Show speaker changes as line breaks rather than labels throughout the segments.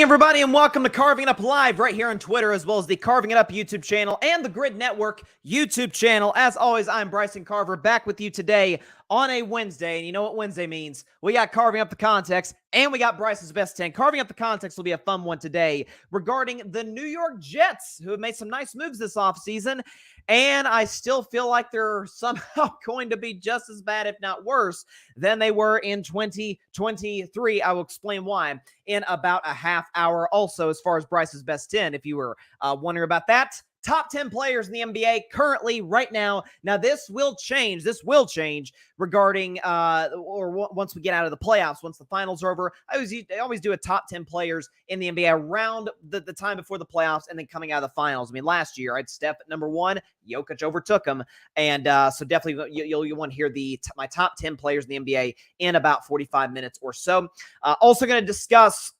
evening, everybody, and welcome to Carving It Up Live right here on Twitter, as well as the Carving It Up YouTube channel and the Grid Network YouTube channel. As always, I'm Bryson Carver, back with you today on a Wednesday, and you know what Wednesday means. We got Carving Up the Context, and we got Bryson's Best 10. Carving Up the Context will be a fun one today regarding the New York Jets, who have made some nice moves this offseason, and I still feel like they're somehow going to be just as bad, if not worse, than they were in 2023. I will explain why in about a half hour. Also, as far as Bryce's Best 10, if you were wondering about that, top 10 players in the NBA currently right now. Now, this will change. This will change regarding once we get out of the playoffs, once the finals are over. I always do a top 10 players in the NBA around the time before the playoffs and then coming out of the finals. I mean, last year, I had Steph at number 1. Jokic overtook him. And so definitely you'll want to hear my top 10 players in the NBA in about 45 minutes or so. Also going to discuss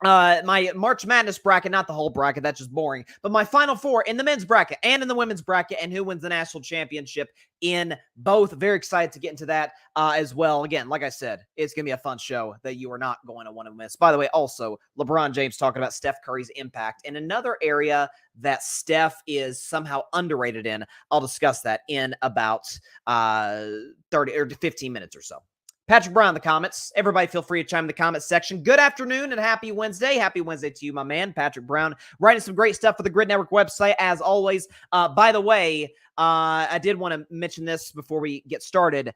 my March Madness bracket, not the whole bracket, that's just boring, but my Final Four in the men's bracket and in the women's bracket, and who wins the national championship in both. Very excited to get into that as well. Again, like I said, it's going to be a fun show that you are not going to want to miss. By the way, also, LeBron James talking about Steph Curry's impact in another area that Steph is somehow underrated in. I'll discuss that in about 30 or 15 minutes or so. Patrick Brown in the comments. Everybody feel free to chime in the comments section. Good afternoon and happy Wednesday. Happy Wednesday to you, my man, Patrick Brown. Writing some great stuff for the Grid Network website, as always. By the way, I did want to mention this before we get started.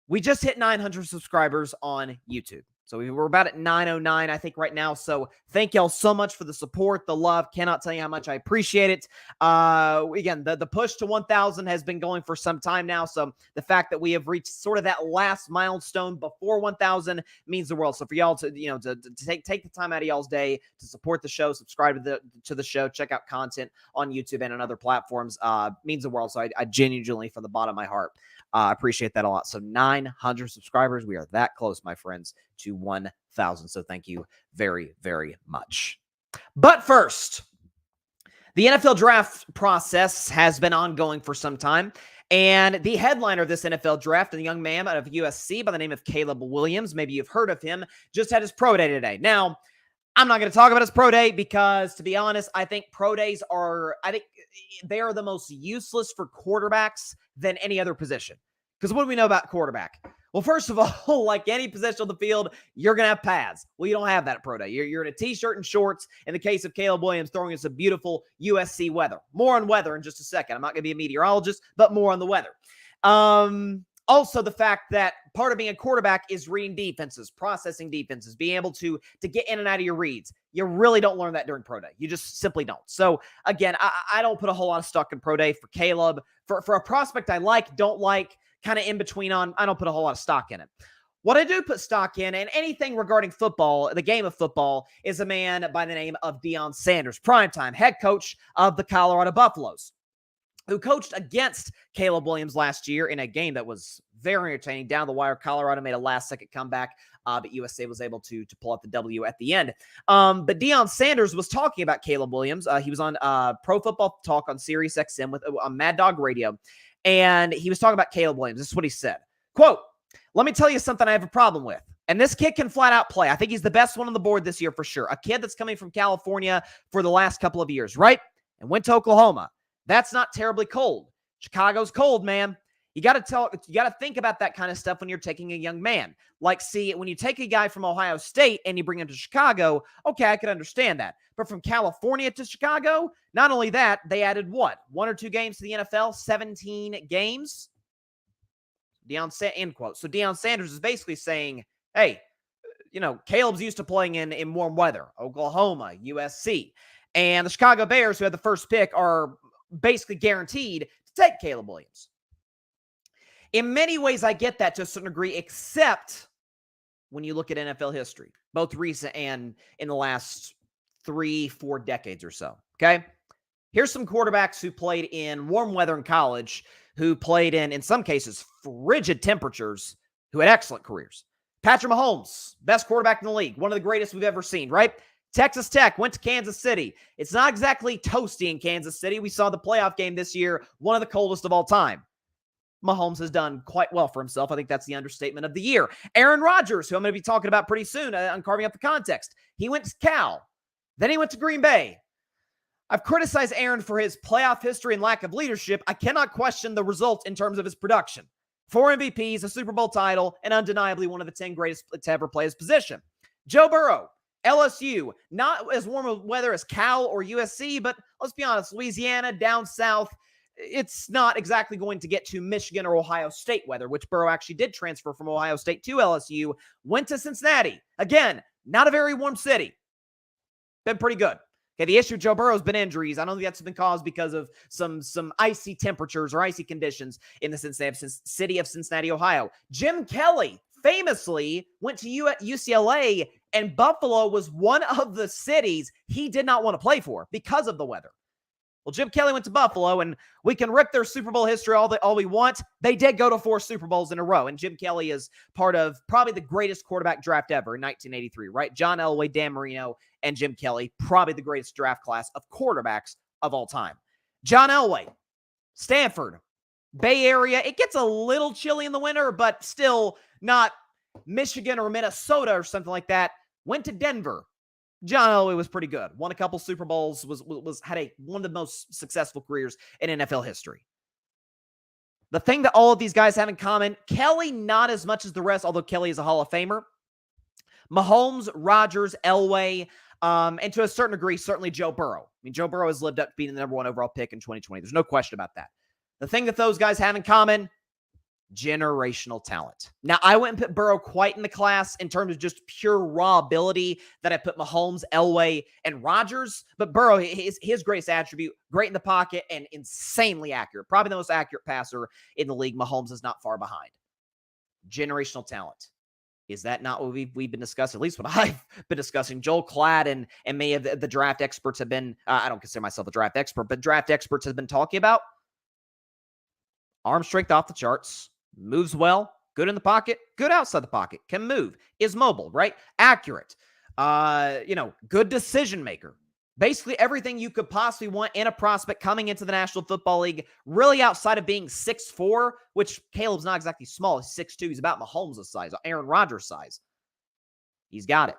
We just hit 900 subscribers on YouTube. So we're about at 909, I think, right now. So thank y'all so much for the support, the love. Cannot tell you how much I appreciate it. Again, the push to 1,000 has been going for some time now. So the fact that we have reached sort of that last milestone before 1,000 means the world. So for y'all to take the time out of y'all's day to support the show, subscribe to the show, check out content on YouTube and on other platforms means the world. So I genuinely, from the bottom of my heart, appreciate that a lot. So 900 subscribers. We are that close, my friends, to 1,000. So thank you very, very much. But first, the NFL draft process has been ongoing for some time. And the headliner of this NFL draft, a young man out of USC by the name of Caleb Williams, maybe you've heard of him, just had his pro day today. Now, I'm not going to talk about his pro day because, to be honest, I think pro days they are the most useless for quarterbacks than any other position. Because what do we know about quarterback? Well, first of all, like any position on the field, you're going to have pads. Well, you don't have that at pro day. You're in a t-shirt and shorts. In the case of Caleb Williams, throwing us a beautiful USC weather. More on weather in just a second. I'm not going to be a meteorologist, but more on the weather. Also, the fact that part of being a quarterback is reading defenses, processing defenses, being able to get in and out of your reads. You really don't learn that during pro day. You just simply don't. So, again, I don't put a whole lot of stock in pro day for Caleb. For a prospect I don't like, kind of in between on, I don't put a whole lot of stock in it. What I do put stock in, and anything regarding football, the game of football, is a man by the name of Deion Sanders, primetime head coach of the Colorado Buffaloes, who coached against Caleb Williams last year in a game that was very entertaining. Down the wire, Colorado made a last-second comeback, but USA was able to pull out the W at the end. But Deion Sanders was talking about Caleb Williams. He was on Pro Football Talk on Sirius XM on Mad Dog Radio, and he was talking about Caleb Williams. This is what he said. Quote, "Let me tell you something I have a problem with. And this kid can flat out play. I think he's the best one on the board this year for sure. A kid that's coming from California for the last couple of years, right? And went to Oklahoma. That's not terribly cold. Chicago's cold, man. You got to think about that kind of stuff when you're taking a young man. Like, see, when you take a guy from Ohio State and you bring him to Chicago, okay, I can understand that. But from California to Chicago, not only that, they added what? 1 or 2 games to the NFL, 17 games? End quote. So Deion Sanders is basically saying, hey, Caleb's used to playing in warm weather, Oklahoma, USC. And the Chicago Bears, who had the first pick, are basically guaranteed to take Caleb Williams. In many ways, I get that to a certain degree, except when you look at NFL history, both recent and in the last 3-4 decades or so, okay? Here's some quarterbacks who played in warm weather in college, who played in some cases, frigid temperatures, who had excellent careers. Patrick Mahomes, best quarterback in the league, one of the greatest we've ever seen, right? Texas Tech went to Kansas City. It's not exactly toasty in Kansas City. We saw the playoff game this year, one of the coldest of all time. Mahomes has done quite well for himself. I think that's the understatement of the year. Aaron Rodgers, who I'm going to be talking about pretty soon on Carving Up the Context. He went to Cal. Then he went to Green Bay. I've criticized Aaron for his playoff history and lack of leadership. I cannot question the results in terms of his production. 4 MVPs, a Super Bowl title, and undeniably one of the 10 greatest to ever play his position. Joe Burrow, LSU, not as warm of weather as Cal or USC, but let's be honest, Louisiana, down south, it's not exactly going to get to Michigan or Ohio State weather, which Burrow actually did transfer from Ohio State to LSU, went to Cincinnati. Again, not a very warm city. Been pretty good. Okay, the issue with Joe Burrow has been injuries. I don't think that's been caused because of some icy temperatures or icy conditions in the city of Cincinnati, Ohio. Jim Kelly famously went to UCLA, and Buffalo was one of the cities he did not want to play for because of the weather. Well, Jim Kelly went to Buffalo, and we can rip their Super Bowl history all we want. They did go to 4 Super Bowls in a row, and Jim Kelly is part of probably the greatest quarterback draft ever in 1983, right? John Elway, Dan Marino, and Jim Kelly, probably the greatest draft class of quarterbacks of all time. John Elway, Stanford, Bay Area. It gets a little chilly in the winter, but still not Michigan or Minnesota or something like that. Went to Denver. John Elway was pretty good. Won a couple Super Bowls, had one of the most successful careers in NFL history. The thing that all of these guys have in common, Kelly not as much as the rest, although Kelly is a Hall of Famer. Mahomes, Rodgers, Elway, and to a certain degree, certainly Joe Burrow. I mean, Joe Burrow has lived up to being the number 1 overall pick in 2020. There's no question about that. The thing that those guys have in common, generational talent. Now, I wouldn't put Burrow quite in the class in terms of just pure raw ability that I put Mahomes, Elway, and Rodgers, but Burrow, his greatest attribute, great in the pocket and insanely accurate. Probably the most accurate passer in the league. Mahomes is not far behind. Generational talent. Is that not what we've been discussing? At least what I've been discussing. Joel Klatt and many of the draft experts have been, I don't consider myself a draft expert, but draft experts have been talking about. Arm strength off the charts. Moves well, good in the pocket, good outside the pocket, can move, is mobile, right? Accurate, good decision maker. Basically everything you could possibly want in a prospect coming into the National Football League, really outside of being 6'4", which Caleb's not exactly small. He's 6'2". He's about Mahomes' size, Aaron Rodgers' size. He's got it.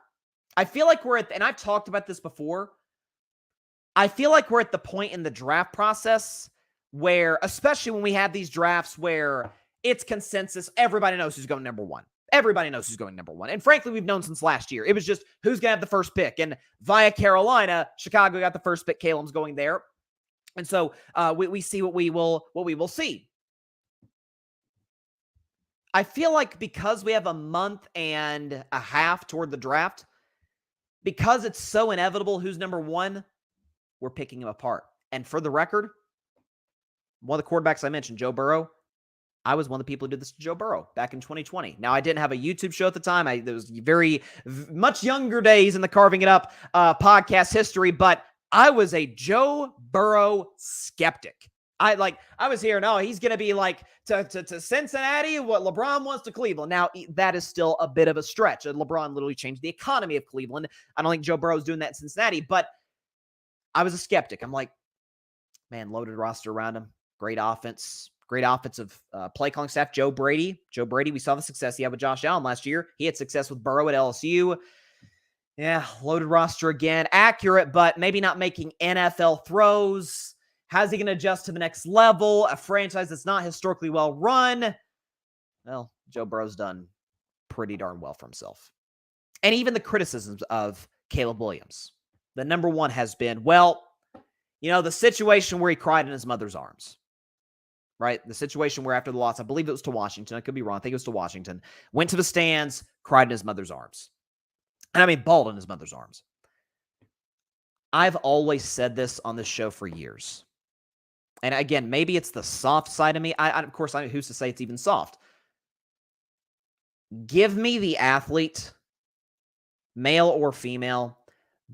I feel like and I've talked about this before, I feel like we're at the point in the draft process where, especially when we have these drafts where it's consensus. Everybody knows who's going number 1. Everybody knows who's going number 1. And frankly, we've known since last year. It was just who's going to have the first pick. And via Carolina, Chicago got the first pick. Caleb's going there. And so we see what we will see. I feel like because we have a month and a half toward the draft, because it's so inevitable who's number 1, we're picking him apart. And for the record, one of the quarterbacks I mentioned, Joe Burrow, I was one of the people who did this to Joe Burrow back in 2020. Now, I didn't have a YouTube show at the time. There was very much younger days in the Carving It Up podcast history, but I was a Joe Burrow skeptic. I was here, no, he's going to be like to Cincinnati what LeBron wants to Cleveland. Now, that is still a bit of a stretch. LeBron literally changed the economy of Cleveland. I don't think Joe Burrow's doing that in Cincinnati, but I was a skeptic. I'm like, man, loaded roster around him. Great offense. Great offensive play calling staff. Joe Brady, we saw the success he had with Josh Allen last year. He had success with Burrow at LSU. Yeah, loaded roster again. Accurate, but maybe not making NFL throws. How's he going to adjust to the next level? A franchise that's not historically well run. Well, Joe Burrow's done pretty darn well for himself. And even the criticisms of Caleb Williams. The number 1 has been, the situation where he cried in his mother's arms. Right? The situation where after the loss, I believe it was to Washington. I could be wrong. I think it was to Washington. Went to the stands, cried in his mother's arms. And I mean, bawled in his mother's arms. I've always said this on this show for years. And again, maybe it's the soft side of me. Of course, who's to say it's even soft? Give me the athlete, male or female,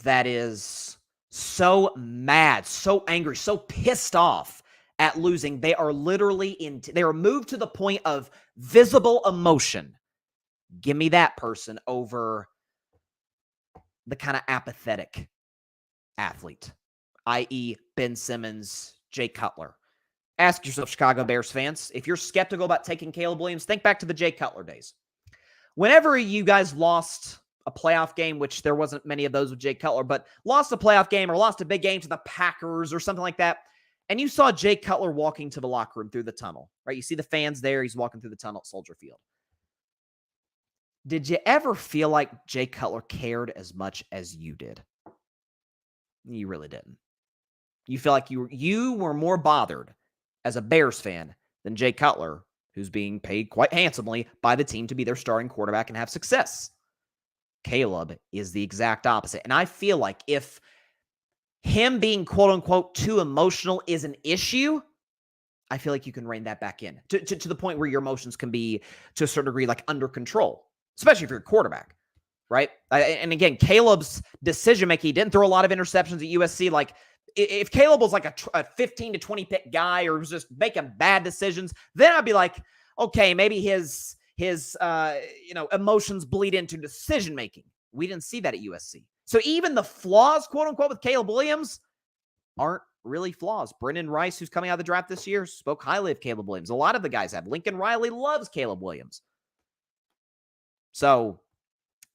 that is so mad, so angry, so pissed off at losing. They are literally they are moved to the point of visible emotion. Give me that person over the kind of apathetic athlete, i.e. Ben Simmons, Jay Cutler. Ask yourself, Chicago Bears fans, if you're skeptical about taking Caleb Williams, think back to the Jay Cutler days. Whenever you guys lost a playoff game, which there wasn't many of those with Jay Cutler, but lost a playoff game or lost a big game to the Packers or something like that. And you saw Jay Cutler walking to the locker room through the tunnel, right? You see the fans there. He's walking through the tunnel at Soldier Field. Did you ever feel like Jay Cutler cared as much as you did? You really didn't. You feel like you were more bothered as a Bears fan than Jay Cutler, who's being paid quite handsomely by the team to be their starting quarterback and have success. Caleb is the exact opposite. And I feel like if him being quote-unquote too emotional is an issue, I feel like you can rein that back in to the point where your emotions can be, to a certain degree, like under control, especially if you're a quarterback, right? And again, Caleb's decision-making, he didn't throw a lot of interceptions at USC. Like, if Caleb was like a 15 to 20 pick guy or was just making bad decisions, then I'd be like, okay, maybe his emotions bleed into decision-making. We didn't see that at USC. So even the flaws, quote unquote, with Caleb Williams aren't really flaws. Brendan Rice, who's coming out of the draft this year, spoke highly of Caleb Williams. A lot of the guys have. Lincoln Riley loves Caleb Williams. So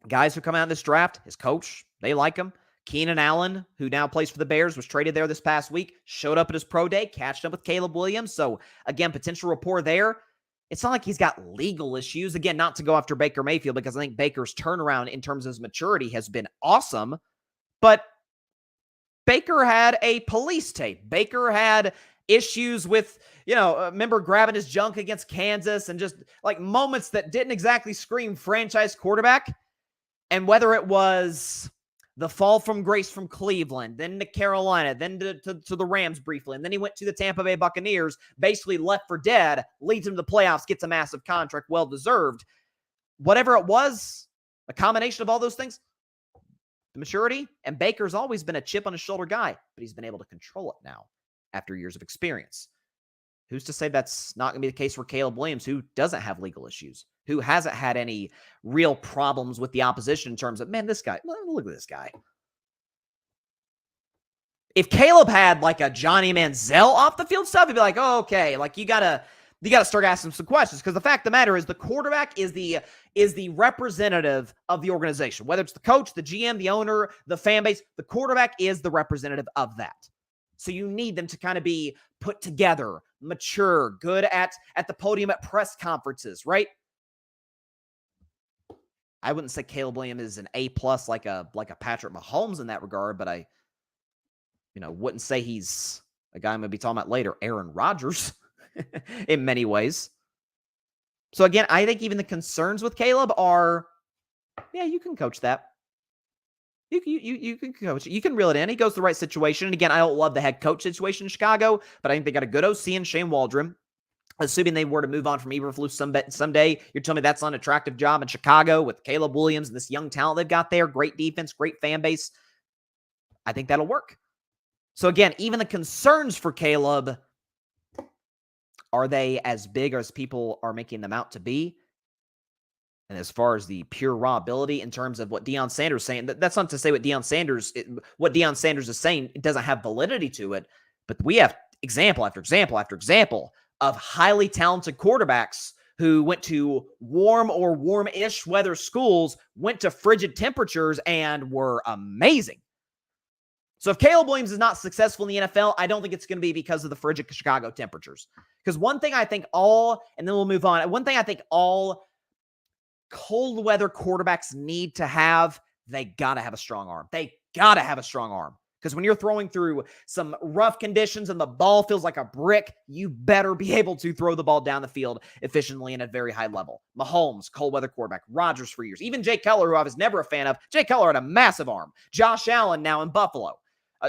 guys who come out in this draft, his coach, they like him. Keenan Allen, who now plays for the Bears, was traded there this past week, showed up at his pro day, catched up with Caleb Williams. So again, potential rapport there. It's not like he's got legal issues. Again, not to go after Baker Mayfield, because I think Baker's turnaround in terms of his maturity has been awesome. But Baker had a police tape. Baker had issues with, remember grabbing his junk against Kansas and just like moments that didn't exactly scream franchise quarterback. And whether it was the fall from grace from Cleveland, then to Carolina, then to the Rams briefly, and then he went to the Tampa Bay Buccaneers, basically left for dead, leads him to the playoffs, gets a massive contract, well-deserved. Whatever it was, a combination of all those things, the maturity, and Baker's always been a chip on his shoulder guy, but he's been able to control it now after years of experience. Who's to say that's not going to be the case for Caleb Williams, who doesn't have legal issues, who hasn't had any real problems with the opposition in terms of, man, this guy, look at this guy. If Caleb had like a Johnny Manziel off the field stuff, he'd be like, oh, okay, like you gotta start asking some questions, because the fact of the matter is the quarterback is the representative of the organization. Whether it's the coach, the GM, the owner, the fan base, the quarterback is the representative of that. So you need them to kind of be put together, mature, good at the podium at press conferences, right? I wouldn't say Caleb Williams is an A+ like a Patrick Mahomes in that regard, but I wouldn't say he's a guy I'm going to be talking about later, Aaron Rodgers, in many ways. So again, I think even the concerns with Caleb are, yeah, you can coach that. You can coach it. You can reel it in. He goes to the right situation. And again, I don't love the head coach situation in Chicago, but I think they got a good OC in Shane Waldron. Assuming they were to move on from Eberflus someday, you're telling me that's not an attractive job in Chicago with Caleb Williams and this young talent they've got there. Great defense, great fan base. I think that'll work. So again, even the concerns for Caleb, are they as big as people are making them out to be? And as far as the pure raw ability in terms of what Deion Sanders is saying, that's not to say what Deion Sanders is saying, it doesn't have validity to it. But we have example after example after example of highly talented quarterbacks who went to warm or warm-ish weather schools, went to frigid temperatures, and were amazing. So if Caleb Williams is not successful in the NFL, I don't think it's going to be because of the frigid Chicago temperatures. Because one thing I think and then we'll move on. One thing I think all cold weather quarterbacks need to have, they got to have a strong arm. They got to have a strong arm. Because when you're throwing through some rough conditions and the ball feels like a brick, you better be able to throw the ball down the field efficiently and at a very high level. Mahomes, cold weather quarterback. Rodgers for years. Even Jay Cutler, who I was never a fan of. Jay Cutler had a massive arm. Josh Allen now in Buffalo.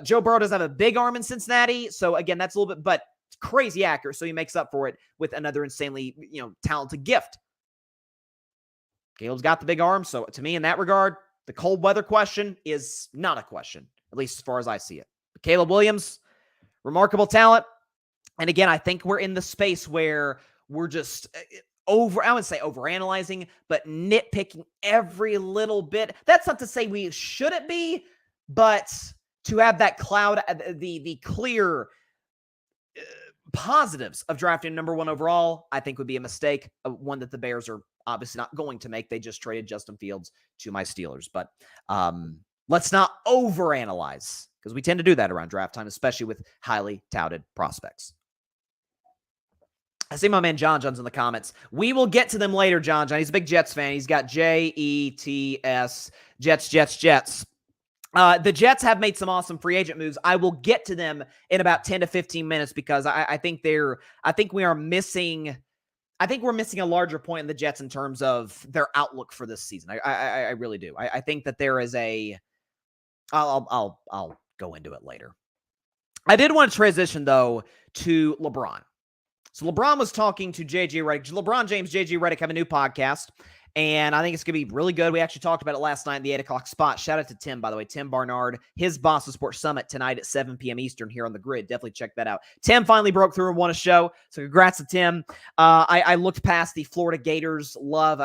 Joe Burrow doesn't have a big arm in Cincinnati. So again, that's a little bit, but it's crazy accurate. So he makes up for it with another insanely, talented gift. Caleb's got the big arm. So to me, in that regard, the cold weather question is not a question, at least as far as I see it. But Caleb Williams, remarkable talent. And again, I think we're in the space where we're just I wouldn't say overanalyzing, but nitpicking every little bit. That's not to say we shouldn't be, but to have that cloud, the clear positives of drafting number 1 overall, I think would be a mistake, one that the Bears are obviously not going to make. They just traded Justin Fields to my Steelers. But let's not overanalyze, because we tend to do that around draft time, especially with highly touted prospects. I see my man John's in the comments. We will get to them later, John. He's a big Jets fan. He's got Jets, Jets. The Jets have made some awesome free agent moves. I will get to them in about 10 to 15 minutes because I think we're missing a larger point in the Jets in terms of their outlook for this season. I really do. I think that there is I'll go into it later. I did want to transition though to LeBron. So LeBron was talking to JJ Redick. LeBron James, JJ Redick have a new podcast, and I think it's going to be really good. We actually talked about it last night in the 8 o'clock spot. Shout out to Tim, by the way, Tim Barnard, his Boston Sports Summit tonight at 7 p.m. Eastern here on the Grid. Definitely check that out. Tim finally broke through and won a show, so congrats to Tim. I looked past the Florida Gators love.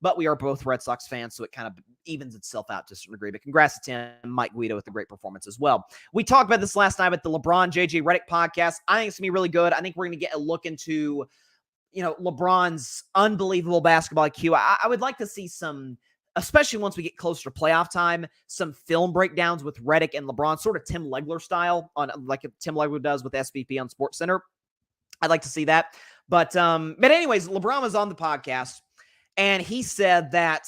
But we are both Red Sox fans, so it kind of evens itself out to a certain degree. But congrats to Tim, Mike Guido with a great performance as well. We talked about this last night at the LeBron JJ Redick podcast. I think it's going to be really good. I think we're going to get a look into, LeBron's unbelievable basketball IQ. I would like to see some, especially once we get closer to playoff time, some film breakdowns with Redick and LeBron, sort of Tim Legler style, on like Tim Legler does with SVP on SportsCenter. I'd like to see that. But anyways, LeBron was on the podcast. And he said that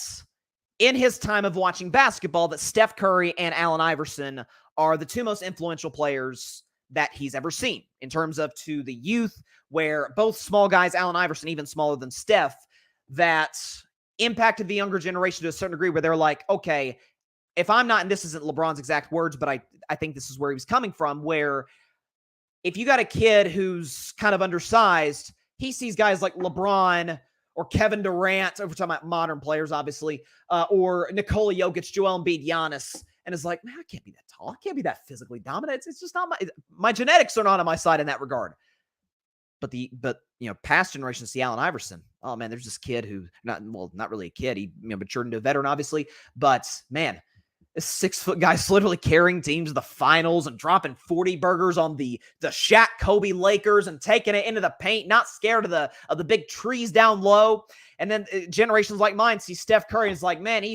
in his time of watching basketball, that Steph Curry and Allen Iverson are the two most influential players that he's ever seen in terms of to the youth, where both small guys, Allen Iverson, even smaller than Steph, that impacted the younger generation to a certain degree where they're like, okay, if I'm not, and this isn't LeBron's exact words, but I think this is where he was coming from, where if you got a kid who's kind of undersized, he sees guys like LeBron or Kevin Durant, we're talking about modern players, obviously, or Nikola Jokic, Joel Embiid, Giannis, and is like, man, I can't be that tall. I can't be that physically dominant. It's just not my genetics are not on my side in that regard. But past generations see Allen Iverson. Oh man, there's this kid who not really a kid. He matured into a veteran, obviously, but man, this 6-foot guy's literally carrying teams to the finals and dropping 40 burgers on the Shaq Kobe Lakers and taking it into the paint, not scared of the big trees down low. And then generations like mine see Steph Curry and is like, man,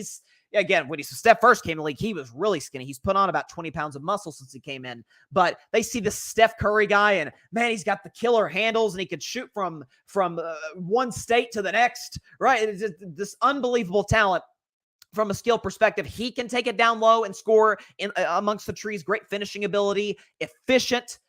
when Steph first came in the league, he was really skinny. He's put on about 20 pounds of muscle since he came in. But they see this Steph Curry guy and, man, he's got the killer handles and he could shoot from one state to the next, right? It's just this unbelievable talent. From a skill perspective, he can take it down low and score in amongst the trees. Great finishing ability, efficient.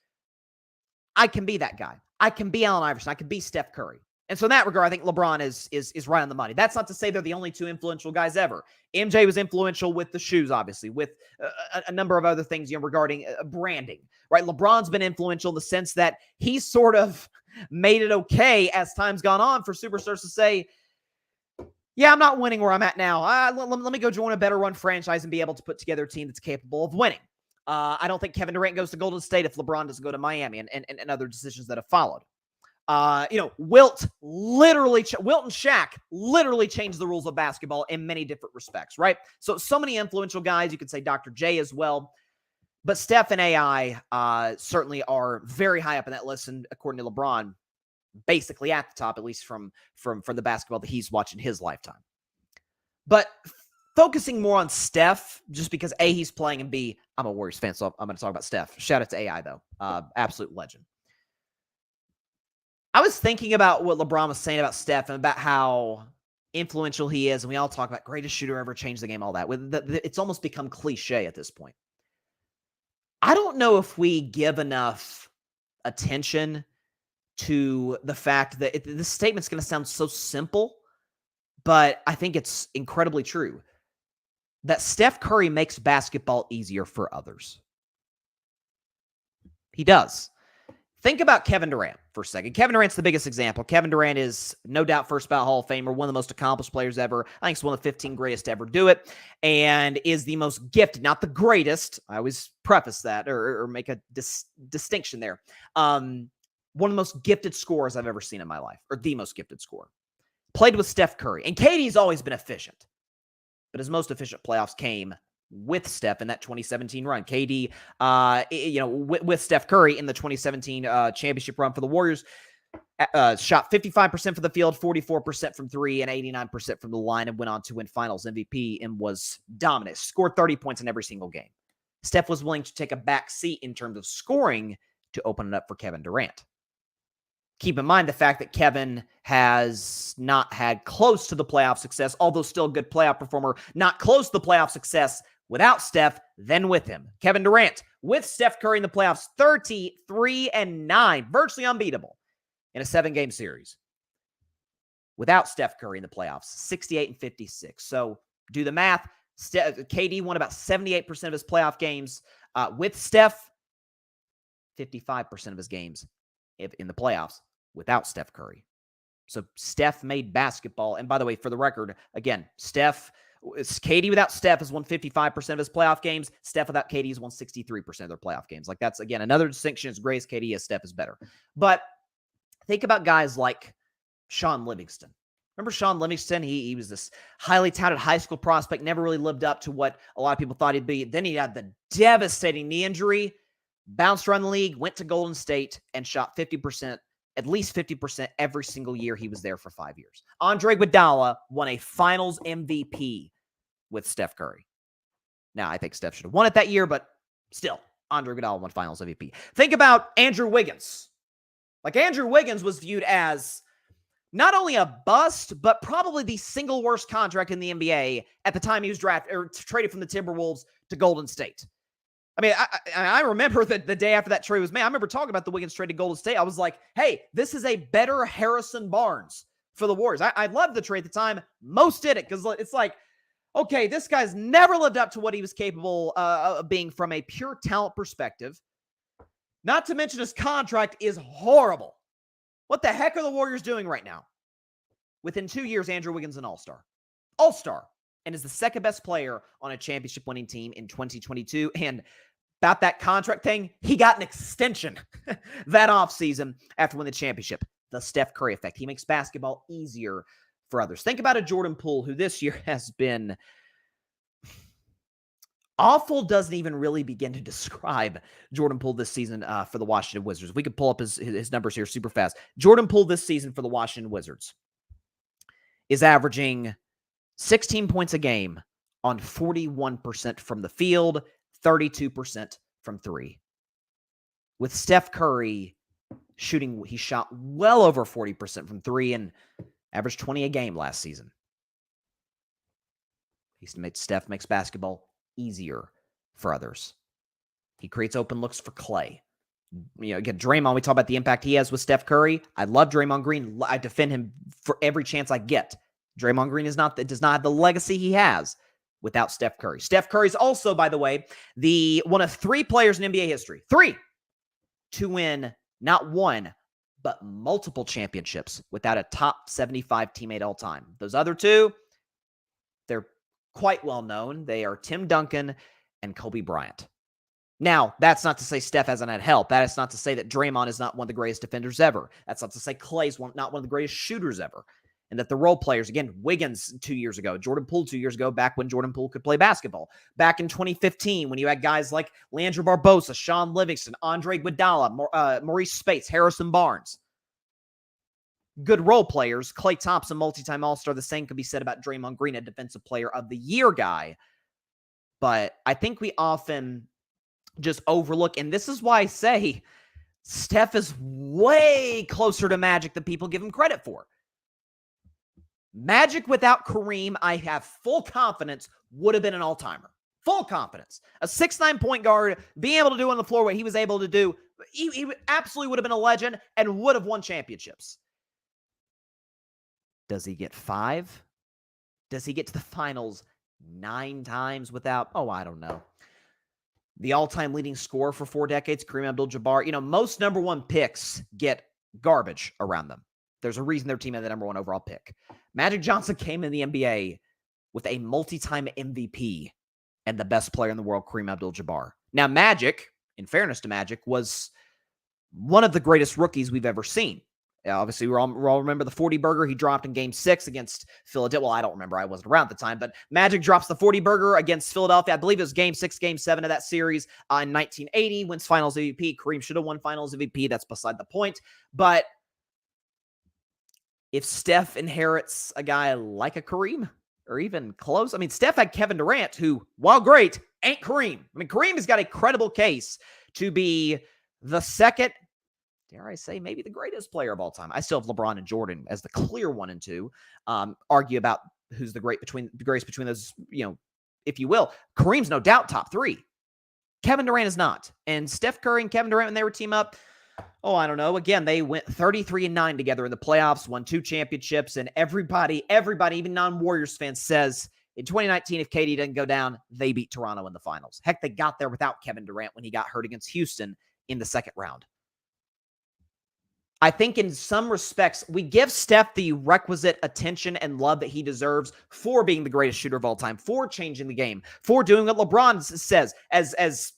I can be that guy. I can be Allen Iverson. I can be Steph Curry. And so in that regard, I think LeBron is right on the money. That's not to say they're the only two influential guys ever. MJ was influential with the shoes, obviously, with a number of other things regarding branding, right? LeBron's been influential in the sense that he's sort of made it okay as time's gone on for superstars to say, yeah, I'm not winning where I'm at now. Let me go join a better run franchise and be able to put together a team that's capable of winning. I don't think Kevin Durant goes to Golden State if LeBron doesn't go to Miami and other decisions that have followed. Wilt and Shaq literally changed the rules of basketball in many different respects, right? So many influential guys. You could say Dr. J as well. But Steph and AI certainly are very high up in that list, and according to LeBron, basically at the top, at least from the basketball that he's watched in his lifetime. But focusing more on Steph, just because A, he's playing, and B, I'm a Warriors fan, so I'm going to talk about Steph. Shout out to AI, though. Absolute legend. I was thinking about what LeBron was saying about Steph and about how influential he is, and we all talk about greatest shooter ever, changed the game, all that. It's almost become cliche at this point. I don't know if we give enough attention to the fact that this statement's going to sound so simple, but I think it's incredibly true, that Steph Curry makes basketball easier for others. He does. Think about Kevin Durant for a second. Kevin Durant's the biggest example. Kevin Durant is no doubt first ballot Hall of Famer, one of the most accomplished players ever. I think he's one of the 15 greatest to ever do it, and is the most gifted, not the greatest. I always preface that or make a distinction there. One of the most gifted scorers I've ever seen in my life, or the most gifted scorer. Played with Steph Curry. And KD's always been efficient. But his most efficient playoffs came with Steph in that 2017 run. KD, with Steph Curry in the 2017 championship run for the Warriors, shot 55% from the field, 44% from three, and 89% from the line, and went on to win Finals MVP and was dominant. Scored 30 points in every single game. Steph was willing to take a back seat in terms of scoring to open it up for Kevin Durant. Keep in mind the fact that Kevin has not had close to the playoff success, although still a good playoff performer, not close to the playoff success without Steph, then with him. Kevin Durant, with Steph Curry in the playoffs, 33-9, virtually unbeatable in a 7-game series. Without Steph Curry in the playoffs, 68-56. So do the math. KD won about 78% of his playoff games. With Steph, 55% of his games in the playoffs without Steph Curry. So Steph made basketball. And by the way, for the record, again, KD without Steph has won 55% of his playoff games. Steph without KD has won 63% of their playoff games. Like, that's, again, another distinction. As great as KD is, Steph is better. But think about guys like Sean Livingston. Remember Sean Livingston? He was this highly touted high school prospect, never really lived up to what a lot of people thought he'd be. Then he had the devastating knee injury, bounced around the league, went to Golden State, and shot 50%, at least 50% every single year he was there for 5 years. Andre Iguodala won a Finals MVP with Steph Curry. Now, I think Steph should have won it that year, but still, Andre Iguodala won Finals MVP. Think about Andrew Wiggins. Like, Andrew Wiggins was viewed as not only a bust, but probably the single worst contract in the NBA at the time he was drafted or traded from the Timberwolves to Golden State. I mean, I remember that the day after that trade was made, I remember talking about the Wiggins trade to Golden State. I was like, hey, this is a better Harrison Barnes for the Warriors. I loved the trade at the time. Most did it because it's like, okay, this guy's never lived up to what he was capable of being from a pure talent perspective. Not to mention his contract is horrible. What the heck are the Warriors doing right now? Within 2 years, Andrew Wiggins is an all-star. All-star. And is the second best player on a championship winning team in 2022. And about that contract thing, he got an extension that offseason after winning the championship. The Steph Curry effect. He makes basketball easier for others. Think about a Jordan Poole who this year has been awful. Doesn't even really begin to describe Jordan Poole this season for the Washington Wizards. We could pull up his numbers here super fast. Jordan Poole this season for the Washington Wizards is averaging 16 points a game on 41% from the field, 32% from three. With Steph Curry shooting, he shot well over 40% from three and averaged 20 a game last season. Steph makes basketball easier for others. He creates open looks for Clay. Again, Draymond, we talk about the impact he has with Steph Curry. I love Draymond Green. I defend him for every chance I get. Draymond Green does not have the legacy he has without Steph Curry. Steph Curry is also, by the way, the one of 3 players in NBA history, 3, to win not one, but multiple championships without a top 75 teammate all time. Those other 2, they're quite well known. They are Tim Duncan and Kobe Bryant. Now, that's not to say Steph hasn't had help. That is not to say that Draymond is not one of the greatest defenders ever. That's not to say Clay's not one of the greatest shooters ever. And that the role players, again, Wiggins 2 years ago, Jordan Poole 2 years ago, back when Jordan Poole could play basketball. Back in 2015, when you had guys like Leandro Barbosa, Sean Livingston, Andre Iguodala, Maurice Spates, Harrison Barnes. Good role players. Klay Thompson, multi-time All-Star. The same could be said about Draymond Green, a Defensive Player of the Year guy. But I think we often just overlook, and this is why I say Steph is way closer to Magic than people give him credit for. Magic without Kareem, I have full confidence, would have been an all-timer. Full confidence. A 6'9" point guard, being able to do on the floor what he was able to do, he absolutely would have been a legend and would have won championships. Does he get 5? Does he get to the finals 9 times without, I don't know. The all-time leading scorer for 4 decades, Kareem Abdul-Jabbar. Most number 1 picks get garbage around them. There's a reason their team had the number 1 overall pick. Magic Johnson came in the NBA with a multi-time MVP and the best player in the world, Kareem Abdul-Jabbar. Now, Magic, in fairness to Magic, was one of the greatest rookies we've ever seen. Yeah, obviously, we all remember the 40 burger he dropped in Game 6 against Philadelphia. Well, I don't remember. I wasn't around at the time. But Magic drops the 40 burger against Philadelphia. I believe it was Game 6, Game 7 of that series in 1980. Wins Finals MVP. Kareem should have won Finals MVP. That's beside the point. But if Steph inherits a guy like a Kareem, or even close, I mean, Steph had Kevin Durant, who, while great, ain't Kareem. I mean, Kareem has got a credible case to be the second, dare I say, maybe the greatest player of all time. I still have LeBron and Jordan as the clear 1 and 2. Argue about who's the greatest between those, if you will. Kareem's no doubt top 3. Kevin Durant is not. And Steph Curry and Kevin Durant, when they were team up, I don't know. Again, they went 33-9 together in the playoffs, won 2 championships, and everybody, even non-Warriors fans, says in 2019, if KD doesn't go down, they beat Toronto in the finals. Heck, they got there without Kevin Durant when he got hurt against Houston in the second round. I think in some respects, we give Steph the requisite attention and love that he deserves for being the greatest shooter of all time, for changing the game, for doing what LeBron says as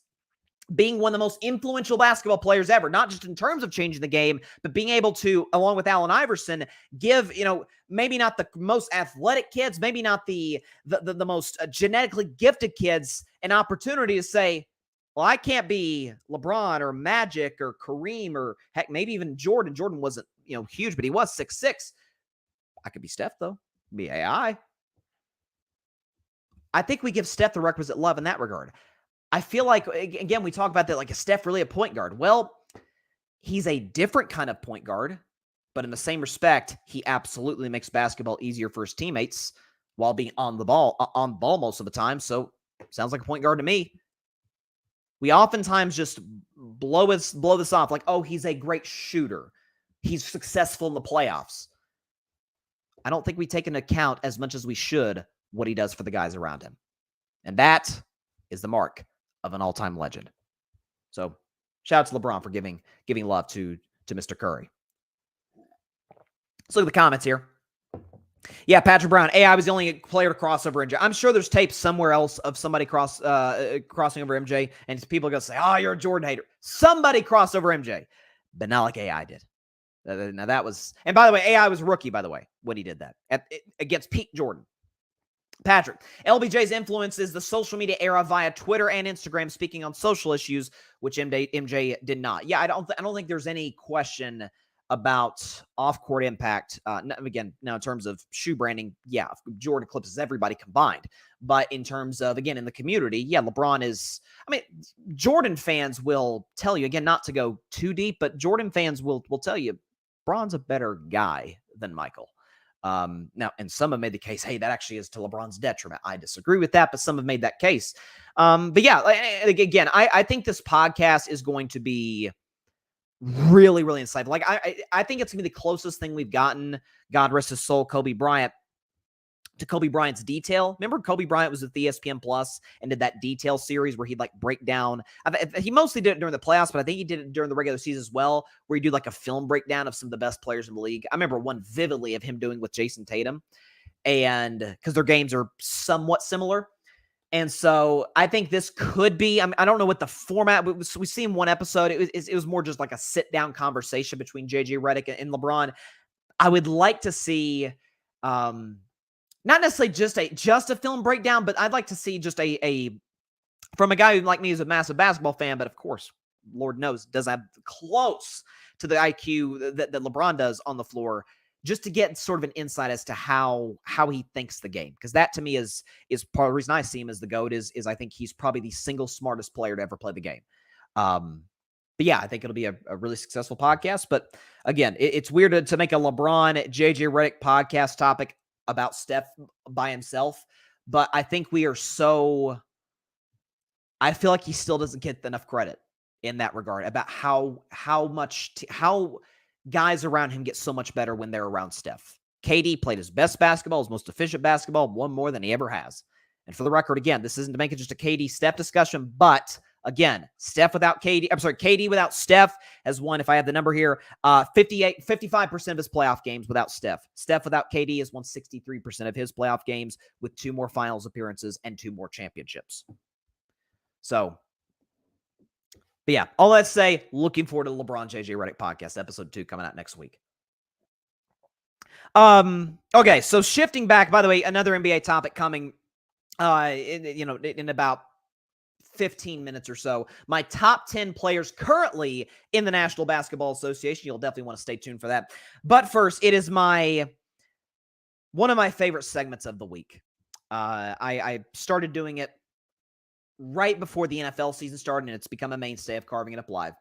being one of the most influential basketball players ever, not just in terms of changing the game, but being able to, along with Allen Iverson, give, maybe not the most athletic kids, maybe not the most genetically gifted kids an opportunity to say, well, I can't be LeBron or Magic or Kareem or heck, maybe even Jordan. Jordan wasn't, huge, but he was 6'6". I could be Steph, though. Be AI. I think we give Steph the requisite love in that regard. I feel like, again, we talk about that, like, is Steph really a point guard? Well, he's a different kind of point guard, but in the same respect, he absolutely makes basketball easier for his teammates while being on ball most of the time. So, sounds like a point guard to me. We oftentimes just blow this off like, oh, he's a great shooter. He's successful in the playoffs. I don't think we take into account as much as we should what he does for the guys around him. And that is the mark of an all-time legend. So, shout out to LeBron for giving love to Mr. Curry. Let's look at the comments here. Yeah, Patrick Brown. AI was the only player to cross over MJ. I'm sure there's tape somewhere else of somebody crossing over MJ, and people are going to say, oh, you're a Jordan hater. Somebody crossed over MJ, but not like AI did. Now that was, and by the way, AI was rookie, by the way, when he did that against Pete Jordan. Patrick, LBJ's influence is the social media era via Twitter and Instagram, speaking on social issues, which MJ did not. Yeah, I don't think there's any question about off-court impact. Again, now in terms of shoe branding, yeah, Jordan eclipses everybody combined. But in terms of, again, in the community, yeah, LeBron is, Jordan fans will tell you, again, not to go too deep, but Jordan fans will tell you, LeBron's a better guy than Michael. Now, and some have made the case, hey, that actually is to LeBron's detriment. I disagree with that, but some have made that case. But yeah, again, I think this podcast is going to be really, really insightful. Like, I think it's going to be the closest thing we've gotten, God rest his soul, Kobe Bryant, to Kobe Bryant's detail. Remember Kobe Bryant was with ESPN Plus and did that detail series where he'd like break down. He mostly did it during the playoffs, but I think he did it during the regular season as well, where he do like a film breakdown of some of the best players in the league. I remember one vividly of him doing with Jason Tatum, and because their games are somewhat similar. And so I think this could be, I don't know what the format, we see in one episode, it was more just like a sit down conversation between JJ Redick and LeBron. I would like to see, not necessarily just a film breakdown, but I'd like to see just a from a guy who, like me, is a massive basketball fan, but of course, Lord knows, doesn't have close to the IQ that LeBron does on the floor, just to get sort of an insight as to how he thinks the game. Because that to me is part of the reason I see him as the GOAT is I think he's probably the single smartest player to ever play the game. But yeah, I think it'll be a really successful podcast. But again, it's weird to make a LeBron, JJ Redick podcast topic about Steph by himself. But I think I feel like he still doesn't get enough credit in that regard about how guys around him get so much better when they're around Steph. KD played his best basketball, his most efficient basketball, won more than he ever has. And for the record, again, this isn't to make it just a KD-Steph discussion, but again, KD without Steph has won, if I have the number here, 55% of his playoff games without Steph. Steph without KD has won 63% of his playoff games with 2 more finals appearances and 2 more championships. So, but yeah, all that to say, looking forward to the LeBron JJ Redick podcast, episode 2 coming out next week. Okay, so shifting back, by the way, another NBA topic coming in about 15 minutes or so. My top 10 players currently in the National Basketball Association. You'll definitely want to stay tuned for that. But first, it is one of my favorite segments of the week. I started doing it right before the NFL season started, and it's become a mainstay of Carving It Up Live.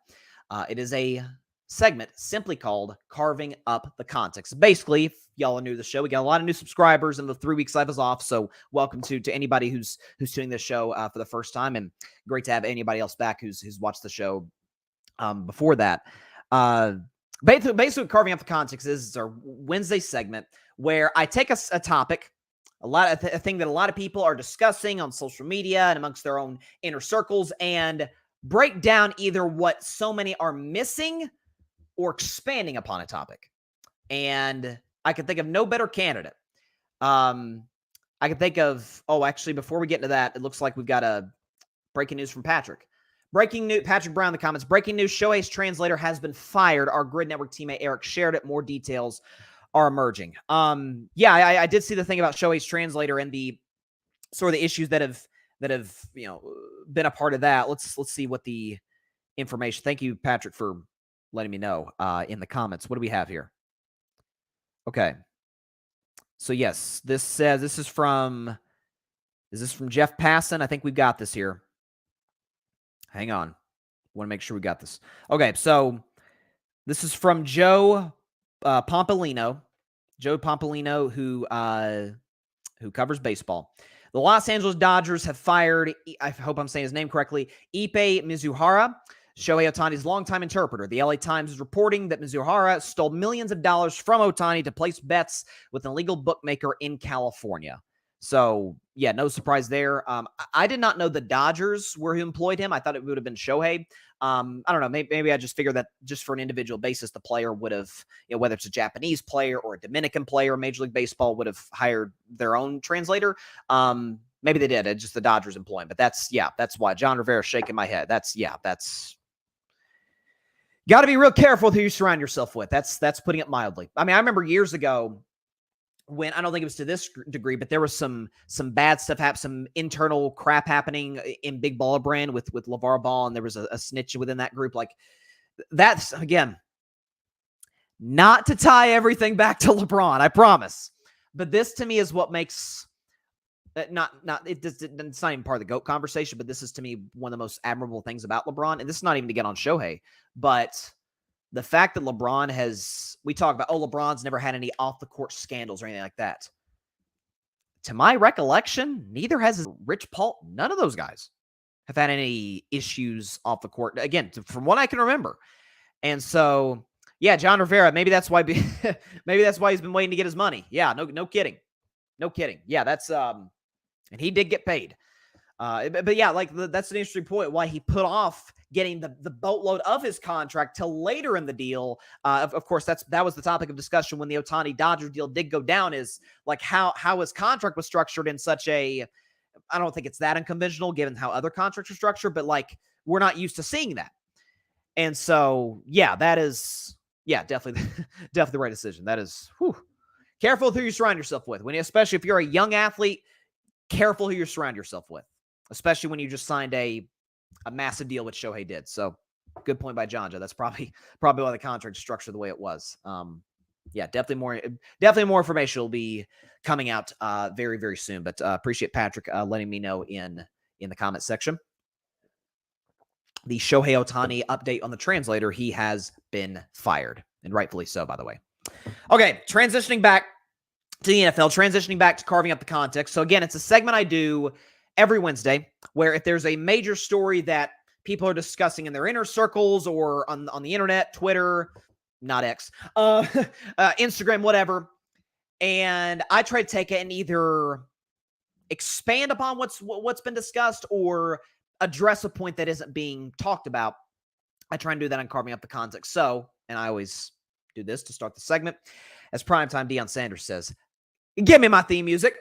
It is a segment simply called Carving Up the Context. Basically, if y'all are new to the show, we got a lot of new subscribers in the 3 weeks I was off, so welcome to anybody who's tuning this show for the first time, and great to have anybody else back who's watched the show before that. Basically, what Carving Up the Context is our Wednesday segment where I take a topic, a thing that a lot of people are discussing on social media and amongst their own inner circles, and break down either what so many are missing or expanding upon a topic. And I can think of no better candidate. I can think of, actually, before we get into that, it looks like we've got a breaking news from Patrick. Breaking news, Patrick Brown in the comments. Breaking news, Shohei's translator has been fired. Our Grid Network teammate Eric shared it. More details are emerging. I did see the thing about Shohei's translator and the sort of the issues that have been a part of that. Let's see what the information. Thank you, Patrick, for letting me know in the comments. What do we have here? Okay. So yes, this says is this from Jeff Passan? I think we've got this here. Hang on. Want to make sure we got this. Okay, so this is from Joe Pompolino. Joe Pompolino, who covers baseball. The Los Angeles Dodgers have fired, I hope I'm saying his name correctly, Ippei Mizuhara, Shohei Ohtani's longtime interpreter. The LA Times is reporting that Mizuhara stole millions of dollars from Ohtani to place bets with an illegal bookmaker in California. So, yeah, no surprise there. I did not know the Dodgers were who employed him. I thought it would have been Shohei. I don't know. Maybe I just figured that just for an individual basis, the player would have, whether it's a Japanese player or a Dominican player, Major League Baseball would have hired their own translator. Maybe they did. It's just the Dodgers employ him. But that's why. John Rivera shaking my head. That's got to be real careful with who you surround yourself with. That's putting it mildly. I mean, I remember years ago when, I don't think it was to this degree, but there was some bad stuff happening, some internal crap happening in Big Baller Brand with LeVar Ball, and there was a snitch within that group. Like, that's, again, not to tie everything back to LeBron, I promise. But this, to me, is what makes it's not even part of the GOAT conversation, but this is, to me, one of the most admirable things about LeBron. And this is not even to get on Shohei, but the fact that LeBron we talk about, LeBron's never had any off-the-court scandals or anything like that. To my recollection, neither has Rich Paul. None of those guys have had any issues off the court. Again, from what I can remember. And so, yeah, John Rivera, maybe that's why he's been waiting to get his money. Yeah, no kidding. No kidding. Yeah, that's and he did get paid. But yeah, like that's an interesting point why he put off getting the boatload of his contract till later in the deal. Of course, that was the topic of discussion when the Ohtani Dodgers deal did go down, is like how his contract was structured in such a, I don't think it's that unconventional given how other contracts are structured, but like we're not used to seeing that. And so, yeah, that is, definitely the right decision. That is, careful with who you surround yourself with. Especially if you're a young athlete, careful who you surround yourself with, especially when you just signed a massive deal, which Shohei did. So good point by John Joe. That's probably why the contract is structured the way it was. Definitely more information will be coming out very, very soon. But appreciate Patrick letting me know in the comment section. The Shohei Ohtani update on the translator, he has been fired, and rightfully so, by the way. Okay, transitioning back to the NFL, transitioning back to Carving Up the Context. So again, it's a segment I do every Wednesday where if there's a major story that people are discussing in their inner circles or on the internet, Twitter, not X, Instagram, whatever, and I try to take it and either expand upon what's been discussed or address a point that isn't being talked about. I try and do that on Carving Up the Context. So, and I always do this to start the segment. As Primetime Deion Sanders says, give me my theme music.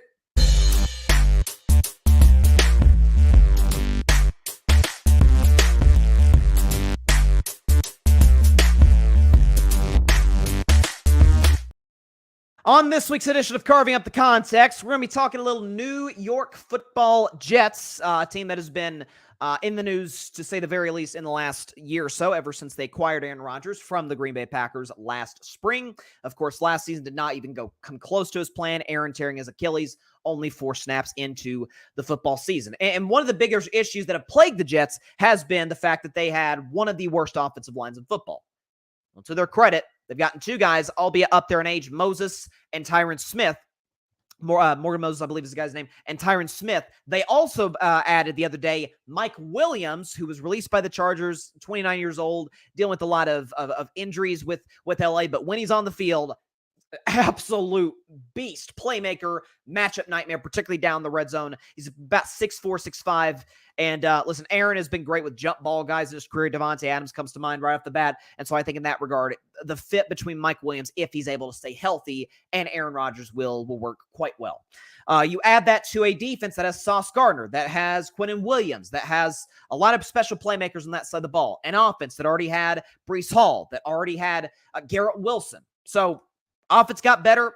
On this week's edition of Carving Up the Context, we're going to be talking a little New York Football Jets, a team that has been in the news, to say the very least, in the last year or so, ever since they acquired Aaron Rodgers from the Green Bay Packers last spring. Of course, last season did not even come close to his plan. Aaron tearing his Achilles, only 4 snaps into the football season. And one of the bigger issues that have plagued the Jets has been the fact that they had one of the worst offensive lines in football. Well, to their credit, they've gotten 2 guys, albeit up there in age, Moses and Tyron Smith. Morgan Moses, I believe is the guy's name, and Tyron Smith. They also added the other day Mike Williams, who was released by the Chargers, 29 years old, dealing with a lot of injuries with LA. But when he's on the field, absolute beast, playmaker, matchup nightmare, particularly down the red zone. He's about 6'4", 6'5". And listen, Aaron has been great with jump ball guys in his career. Devontae Adams comes to mind right off the bat. And so I think in that regard, the fit between Mike Williams, if he's able to stay healthy, and Aaron Rodgers will work quite well. You add that to a defense that has Sauce Gardner, that has Quinnen Williams, that has a lot of special playmakers on that side of the ball, an offense that already had Breece Hall, that already had Garrett Wilson. So offense got better.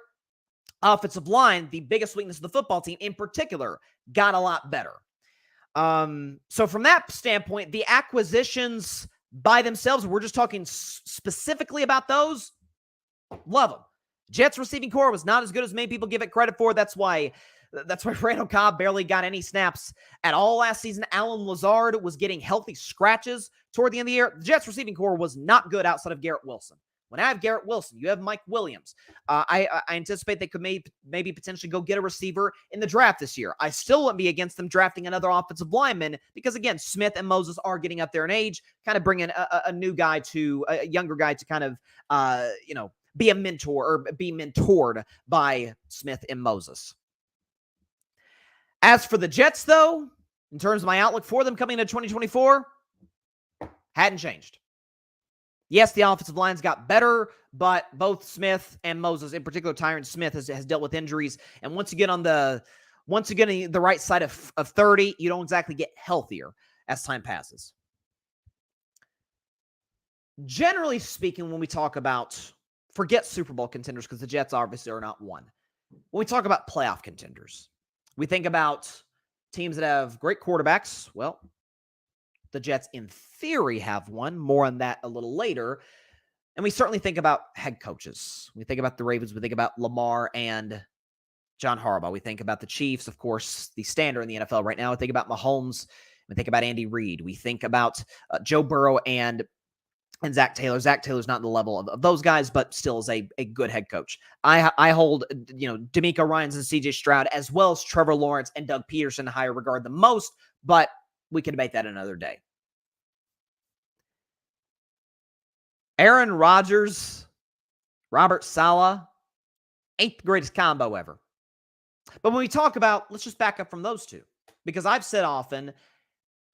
Offensive line, the biggest weakness of the football team in particular, got a lot better. So from that standpoint, the acquisitions by themselves, we're just talking specifically about those, love them. Jets receiving core was not as good as many people give it credit for. That's why Randall Cobb barely got any snaps at all last season. Alan Lazard was getting healthy scratches toward the end of the year. The Jets receiving core was not good outside of Garrett Wilson. When I have Garrett Wilson, you have Mike Williams. I anticipate they could maybe potentially go get a receiver in the draft this year. I still wouldn't be against them drafting another offensive lineman because, again, Smith and Moses are getting up there in age, kind of bringing a new guy to a younger guy to kind of, be a mentor or be mentored by Smith and Moses. As for the Jets, though, in terms of my outlook for them coming into 2024, hadn't changed. Yes, the offensive lines got better, but both Smith and Moses, in particular Tyron Smith, has dealt with injuries. And once you get on the right side of 30, you don't exactly get healthier as time passes. Generally speaking, when we talk about, forget Super Bowl contenders because the Jets obviously are not one. When we talk about playoff contenders, we think about teams that have great quarterbacks. Well, the Jets, in theory, have one. More on that a little later. And we certainly think about head coaches. We think about the Ravens. We think about Lamar and John Harbaugh. We think about the Chiefs, of course, the standard in the NFL right now. We think about Mahomes. We think about Andy Reid. We think about Joe Burrow and Zach Taylor. Zach Taylor's not the level of those guys, but still is a good head coach. I hold, D'Amico Ryans and CJ Stroud, as well as Trevor Lawrence and Doug Peterson in higher regard than most, but we can debate that another day. Aaron Rodgers, Robert Saleh, 8th greatest combo ever. But when we talk about, let's just back up from those two. Because I've said often,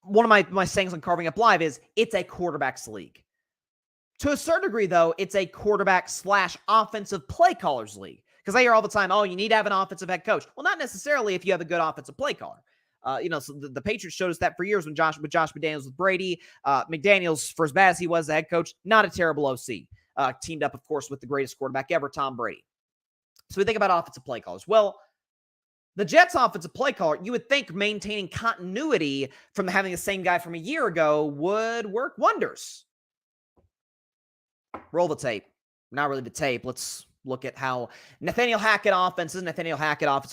one of my sayings on Carving Up Live is, it's a quarterback's league. To a certain degree, though, it's a quarterback/offensive play callers league. Because I hear all the time, you need to have an offensive head coach. Well, not necessarily if you have a good offensive play caller. So the Patriots showed us that for years with Josh McDaniels with Brady. McDaniels, for as bad as he was the head coach, not a terrible OC. Teamed up, of course, with the greatest quarterback ever, Tom Brady. So we think about offensive play callers. Well, the Jets offensive play caller, you would think maintaining continuity from having the same guy from a year ago would work wonders. Roll the tape. Not really the tape. Let's look at how Nathaniel Hackett offensive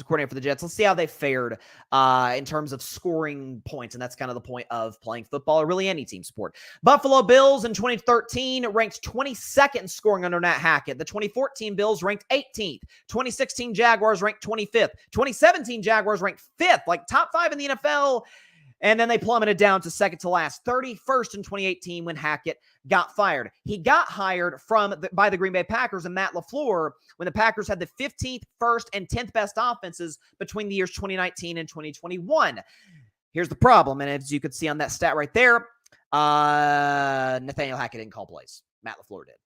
coordinator for the Jets. Let's see how they fared in terms of scoring points. And that's kind of the point of playing football or really any team sport. Buffalo Bills in 2013 ranked 22nd in scoring under Nat Hackett. The 2014 Bills ranked 18th. 2016 Jaguars ranked 25th. 2017 Jaguars ranked 5th, like top 5 in the NFL. And then they plummeted down to second to last, 31st in 2018 when Hackett got fired. He got hired by the Green Bay Packers and Matt LaFleur when the Packers had the 15th, 1st, and 10th best offenses between the years 2019 and 2021. Here's the problem, and as you could see on that stat right there, Nathaniel Hackett didn't call plays. Matt LaFleur did.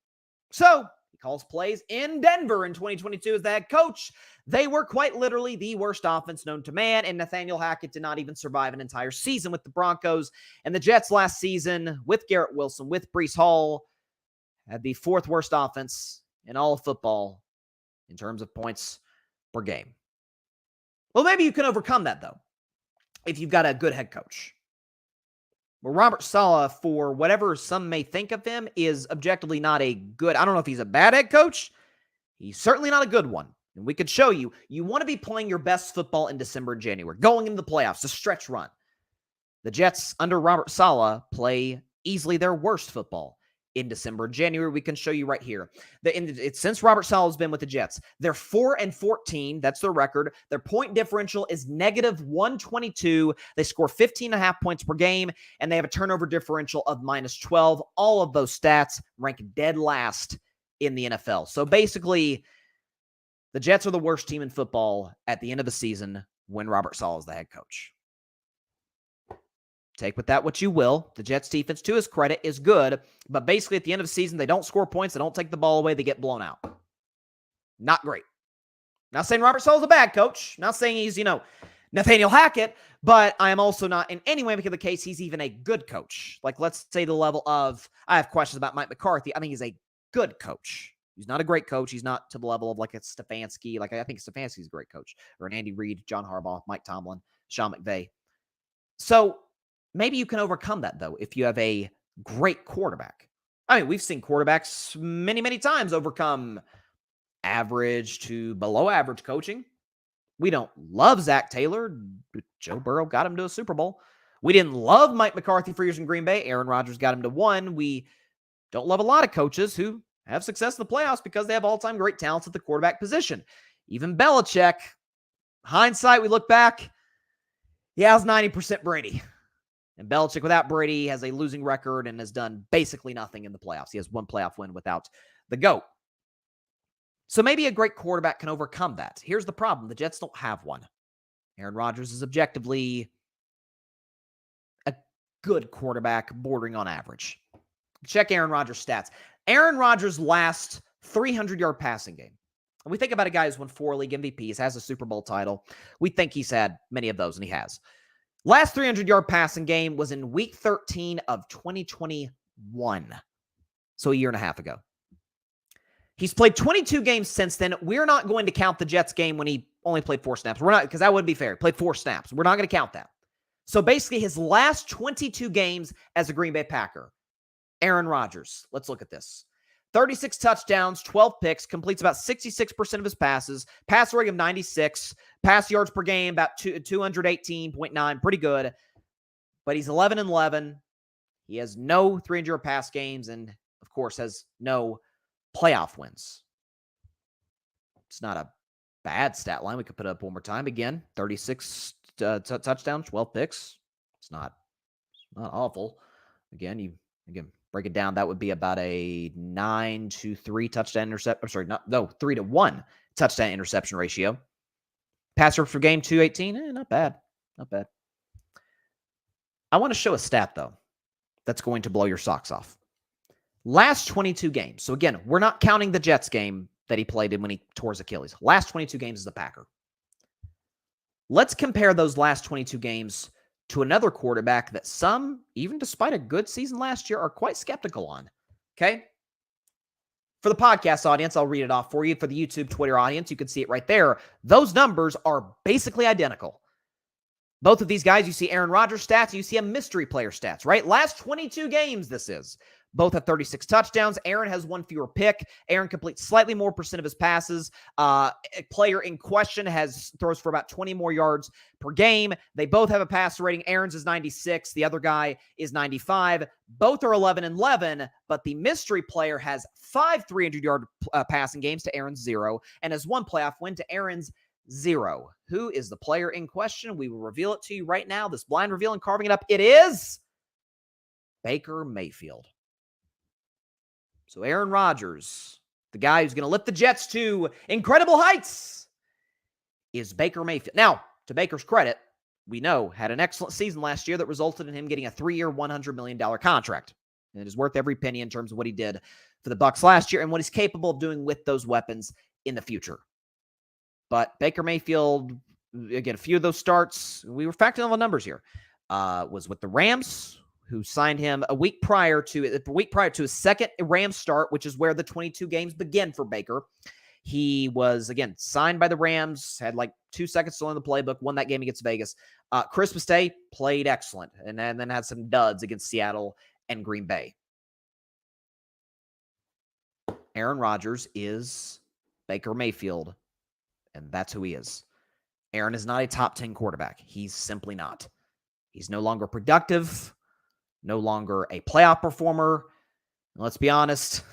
So he calls plays in Denver in 2022 as the head coach. They were quite literally the worst offense known to man, and Nathaniel Hackett did not even survive an entire season with the Broncos. And the Jets last season, with Garrett Wilson, with Breece Hall, had the 4th worst offense in all of football in terms of points per game. Well, maybe you can overcome that, though, if you've got a good head coach. Well, Robert Saleh, for whatever some may think of him, is objectively not a good, I don't know if he's a bad head coach. He's certainly not a good one. And we could show you, you want to be playing your best football in December and January, going into the playoffs, a stretch run. The Jets, under Robert Saleh, play easily their worst football in December and January. We can show you right here. Since Robert Saleh's been with the Jets, they're 4-14. That's their record. Their point differential is negative 122. They score 15.5 points per game, and they have a turnover differential of minus 12. All of those stats rank dead last in the NFL. So basically, the Jets are the worst team in football at the end of the season when Robert Saleh is the head coach. Take with that what you will. The Jets defense, to his credit, is good, but basically at the end of the season, they don't score points, they don't take the ball away, they get blown out. Not great. Not saying Robert Saleh's a bad coach. Not saying he's, Nathaniel Hackett, but I am also not in any way making the case he's even a good coach. Like, let's say the level of, I have questions about Mike McCarthy. I think he's a good coach. He's not a great coach. He's not to the level of like a Stefanski. Like, I think Stefanski's a great coach. Or an Andy Reid, John Harbaugh, Mike Tomlin, Sean McVay. So maybe you can overcome that, though, if you have a great quarterback. I mean, we've seen quarterbacks many, many times overcome average to below average coaching. We don't love Zach Taylor. Joe Burrow got him to a Super Bowl. We didn't love Mike McCarthy for years in Green Bay. Aaron Rodgers got him to 1. We don't love a lot of coaches who have success in the playoffs because they have all-time great talents at the quarterback position. Even Belichick, hindsight, we look back, he has 90% Brady. And Belichick, without Brady, has a losing record and has done basically nothing in the playoffs. He has one playoff win without the GOAT. So maybe a great quarterback can overcome that. Here's the problem. The Jets don't have one. Aaron Rodgers is objectively a good quarterback, bordering on average. Check Aaron Rodgers' stats. Aaron Rodgers' last 300-yard passing game. And we think about a guy who's won 4 league MVPs, has a Super Bowl title. We think he's had many of those, and he has. Last 300-yard passing game was in week 13 of 2021. So a year and a half ago. He's played 22 games since then. We're not going to count the Jets game when he only played 4 snaps. We're not, because that wouldn't be fair. He played 4 snaps. We're not going to count that. So basically, his last 22 games as a Green Bay Packer. Aaron Rodgers. Let's look at this. 36 touchdowns, 12 picks, completes about 66% of his passes, pass rating of 96, pass yards per game about 218.9, pretty good. But he's 11-11. He has no 300-yard pass games and, of course, has no playoff wins. It's not a bad stat line. We could put it up one more time. Again, 36 touchdowns, 12 picks. It's not awful. Again, break it down. That would be about a 9-3 touchdown interception. 3-1 touchdown interception ratio. Pass yards per game, 218. Not bad. Not bad. I want to show a stat, though, that's going to blow your socks off. Last 22 games. So again, we're not counting the Jets game that he played in when he tore his Achilles. Last 22 games as a Packer. Let's compare those last 22 games to another quarterback that some, even despite a good season last year, are quite skeptical on. Okay? For the podcast audience, I'll read it off for you. For the YouTube, Twitter audience, you can see it right there. Those numbers are basically identical. Both of these guys, you see Aaron Rodgers stats, you see a mystery player stats, right? Last 22 games, this is. Both have 36 touchdowns. Aaron has 1 fewer pick. Aaron completes slightly more % of his passes. A player in question throws for about 20 more yards per game. They both have a passer rating. Aaron's is 96. The other guy is 95. Both are 11-11, but the mystery player has 5 300-yard passing games to Aaron's 0 and has 1 playoff win to Aaron's 0. Who is the player in question? We will reveal it to you right now. This blind reveal and carving it up. It is Baker Mayfield. So Aaron Rodgers, the guy who's going to lift the Jets to incredible heights, is Baker Mayfield. Now, to Baker's credit, we know had an excellent season last year that resulted in him getting a 3-year, $100 million contract. And it is worth every penny in terms of what he did for the Bucs last year and what he's capable of doing with those weapons in the future. But Baker Mayfield, again, a few of those starts, we were factoring all the numbers here, was with the Rams, who signed him a week prior to his second Rams start, which is where the 22 games begin for Baker. He was, again, signed by the Rams, had like 2 seconds still in the playbook, won that game against Vegas. Christmas Day, played excellent, and then had some duds against Seattle and Green Bay. Aaron Rodgers is Baker Mayfield, and that's who he is. Aaron is not a top 10 quarterback. He's simply not. He's no longer productive, no longer a playoff performer. And let's be honest,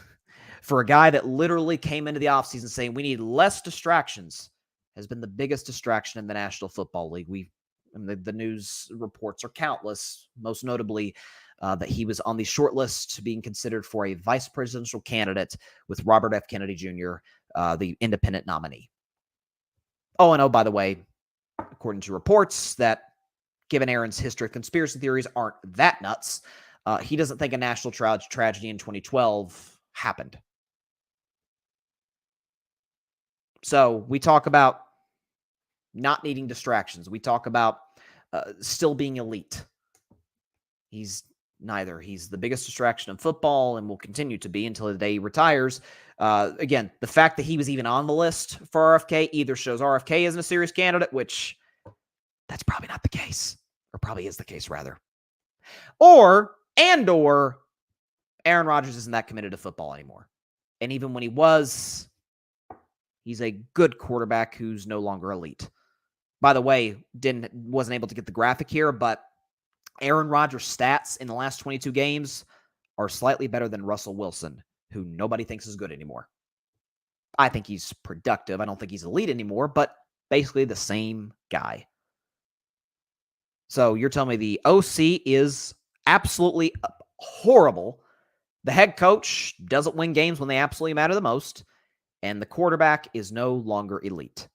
for a guy that literally came into the offseason saying we need less distractions, has been the biggest distraction in the National Football League. The news reports are countless, most notably that he was on the short list being considered for a vice presidential candidate with Robert F. Kennedy Jr., the independent nominee. Oh, and by the way, according to reports that, given Aaron's history of conspiracy theories, aren't that nuts, he doesn't think a national tragedy in 2012 happened. So we talk about not needing distractions. We talk about still being elite. He's neither. He's the biggest distraction in football and will continue to be until the day he retires. Again, the fact that he was even on the list for RFK either shows RFK isn't a serious candidate, which that's probably not the case, or probably is the case rather. Or Aaron Rodgers isn't that committed to football anymore. And even when he was, he's a good quarterback who's no longer elite. By the way, wasn't able to get the graphic here, but Aaron Rodgers' stats in the last 22 games are slightly better than Russell Wilson, who nobody thinks is good anymore. I think he's productive. I don't think he's elite anymore, but basically the same guy. So you're telling me the OC is absolutely horrible. The head coach doesn't win games when they absolutely matter the most, and the quarterback is no longer elite.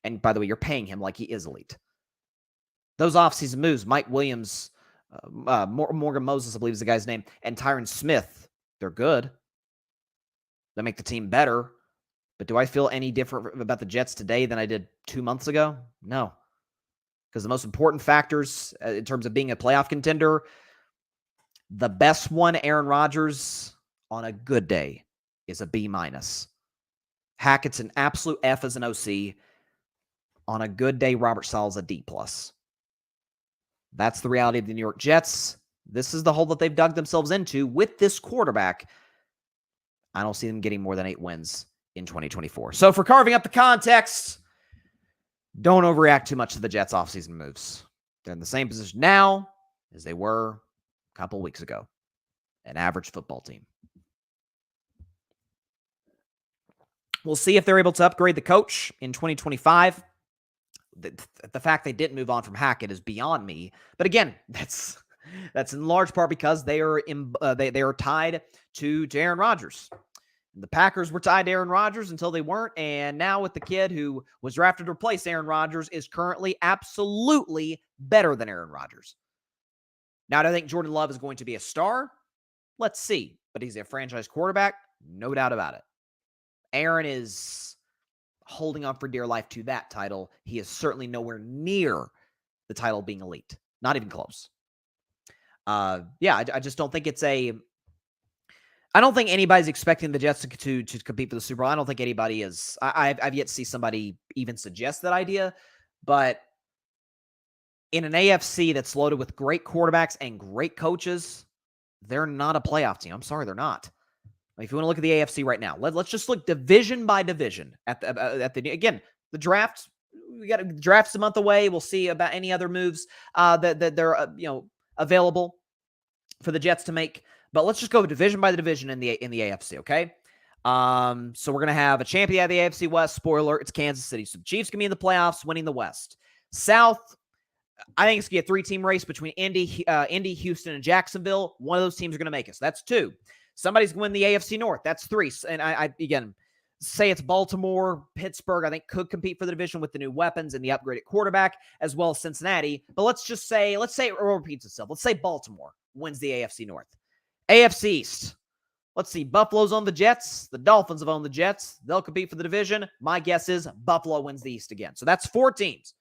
And by the way, you're paying him like he is elite. Those offseason moves, Mike Williams, Morgan Moses, I believe is the guy's name, and Tyron Smith, they're good. They make the team better. But do I feel any different about the Jets today than I did 2 months ago? No. Because the most important factors in terms of being a playoff contender, the best one, Aaron Rodgers, on a good day, is a B-. Hackett's an absolute F as an OC. On a good day, Robert Saleh's a D+. That's the reality of the New York Jets. This is the hole that they've dug themselves into with this quarterback. I don't see them getting more than 8 wins in 2024. So for carving up the context, don't overreact too much to the Jets' offseason moves. They're in the same position now as they were a couple weeks ago. An average football team. We'll see if they're able to upgrade the coach in 2025. The fact they didn't move on from Hackett is beyond me. But again, that's in large part because they are tied to Aaron Rodgers. The Packers were tied to Aaron Rodgers until they weren't, and now with the kid who was drafted to replace Aaron Rodgers is currently absolutely better than Aaron Rodgers. Now, do I think Jordan Love is going to be a star? Let's see. But he's a franchise quarterback, no doubt about it. Aaron is holding on for dear life to that title. He is certainly nowhere near the title being elite. Not even close. I just don't think it's a... I don't think anybody's expecting the Jets to compete for the Super Bowl. I don't think anybody is. I've yet to see somebody even suggest that idea. But in an AFC that's loaded with great quarterbacks and great coaches, they're not a playoff team. I'm sorry, they're not. If you want to look at the AFC right now, let's just look division by division at the draft. We got the draft's a month away. We'll see about any other moves that they're available for the Jets to make. But let's just go division by division in the AFC, okay? So we're gonna have a champion of the AFC West. Spoiler: it's Kansas City. So the Chiefs gonna be in the playoffs, winning the West. South, I think it's gonna be a 3-team race between Indy, Houston, and Jacksonville. One of those teams are gonna make it. So that's 2. Somebody's going to win the AFC North. That's 3. And I again, say it's Baltimore, Pittsburgh, I think could compete for the division with the new weapons and the upgraded quarterback, as well as Cincinnati. But let's say it repeats itself. Let's say Baltimore wins the AFC North. AFC East. Let's see. Buffalo's on the Jets. The Dolphins have owned the Jets. They'll compete for the division. My guess is Buffalo wins the East again. So that's 4 teams.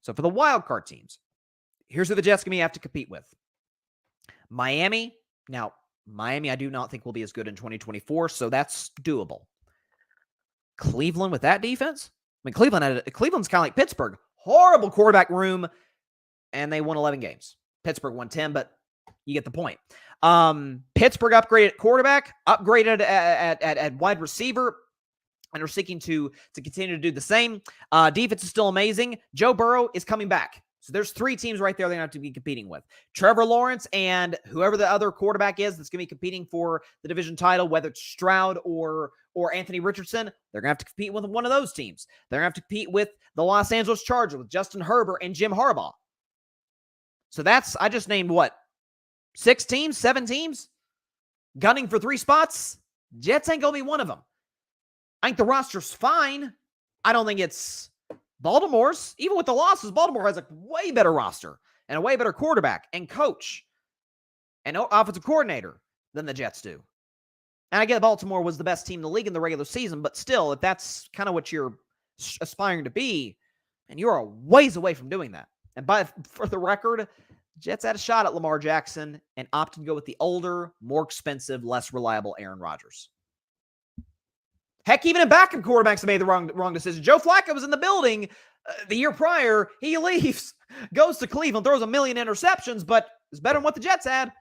So for the wild card teams, here's who the Jets going to have to compete with. Miami. Now, Miami, I do not think will be as good in 2024, so that's doable. Cleveland with that defense? I mean, Cleveland's kind of like Pittsburgh. Horrible quarterback room, and they won 11 games. Pittsburgh won 10, but you get the point. Pittsburgh upgraded at quarterback, upgraded at wide receiver, and are seeking to continue to do the same. Defense is still amazing. Joe Burrow is coming back. So there's 3 teams right there they're going to have to be competing with. Trevor Lawrence and whoever the other quarterback is that's going to be competing for the division title, whether it's Stroud or Anthony Richardson, they're going to have to compete with one of those teams. They're going to have to compete with the Los Angeles Chargers, with Justin Herbert and Jim Harbaugh. So I just named what? 6 teams, 7 teams? Gunning for 3 spots? Jets ain't going to be one of them. I think the roster's fine. I don't think it's Baltimore's. Even with the losses, Baltimore has a way better roster and a way better quarterback and coach and offensive coordinator than the Jets do. And I get Baltimore was the best team in the league in the regular season, but still, if that's kind of what you're aspiring to be, and you're a ways away from doing that. And for the record, Jets had a shot at Lamar Jackson and opted to go with the older, more expensive, less reliable Aaron Rodgers. Heck, even in backup quarterbacks made the wrong decision. Joe Flacco was in the building the year prior. He leaves, goes to Cleveland, throws 1 million interceptions, but it's better than what the Jets had.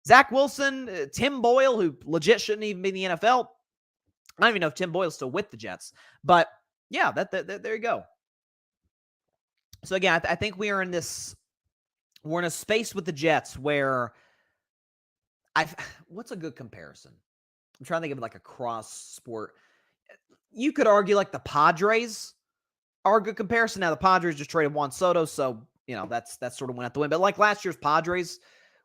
Zach Wilson, Tim Boyle, who legit shouldn't even be in the NFL. I don't even know if Tim Boyle's still with the Jets. But, yeah, there you go. So, again, I think we're in a space with the Jets where what's a good comparison? I'm trying to think of like a cross-sport. You could argue like the Padres are a good comparison. Now, the Padres just traded Juan Soto, so, that's sort of went out the win. But like last year's Padres,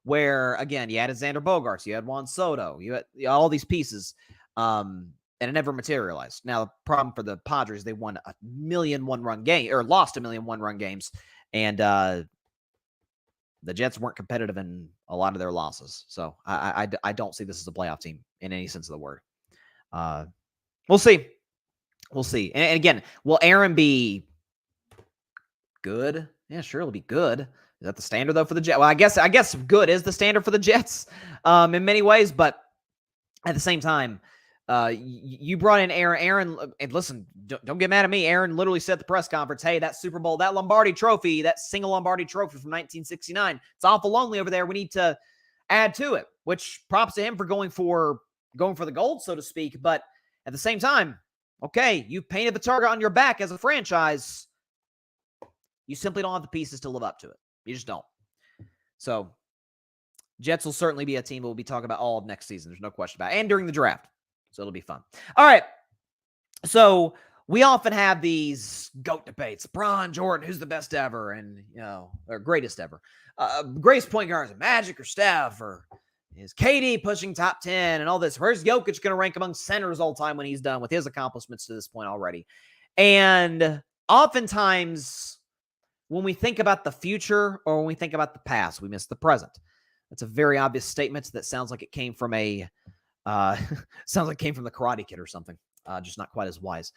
where, again, you had Xander Bogaerts, you had Juan Soto, you had all these pieces, and it never materialized. Now, the problem for the Padres, they won 1,000,000 one-run game, or lost 1,000,000 one-run games, and the Jets weren't competitive in a lot of their losses. So I don't see this as a playoff team in any sense of the word. We'll see. We'll see. And again, will Aaron be good? Yeah, sure, it'll be good. Is that the standard, though, for the Jets? Well, I guess good is the standard for the Jets in many ways, but at the same time, you brought in Aaron. Aaron, and listen, don't get mad at me. Aaron literally said at the press conference, hey, that Super Bowl, that Lombardi trophy, that single Lombardi trophy from 1969, it's awful lonely over there. We need to add to it, which props to him for going for the gold, so to speak. But at the same time, okay, you painted the target on your back as a franchise. You simply don't have the pieces to live up to it. You just don't. So Jets will certainly be a team we'll be talking about all of next season. There's no question about it. And during the draft. So it'll be fun. All right. So we often have these GOAT debates. LeBron, Jordan, who's the best ever? And, or greatest ever. Greatest point guards, Magic or Steph, or is KD pushing top 10 and all this? Where's Jokic going to rank among centers all time when he's done with his accomplishments to this point already? And oftentimes when we think about the future or when we think about the past, we miss the present. That's a very obvious statement that sounds like it came from the Karate Kid or something. Just not quite as wise.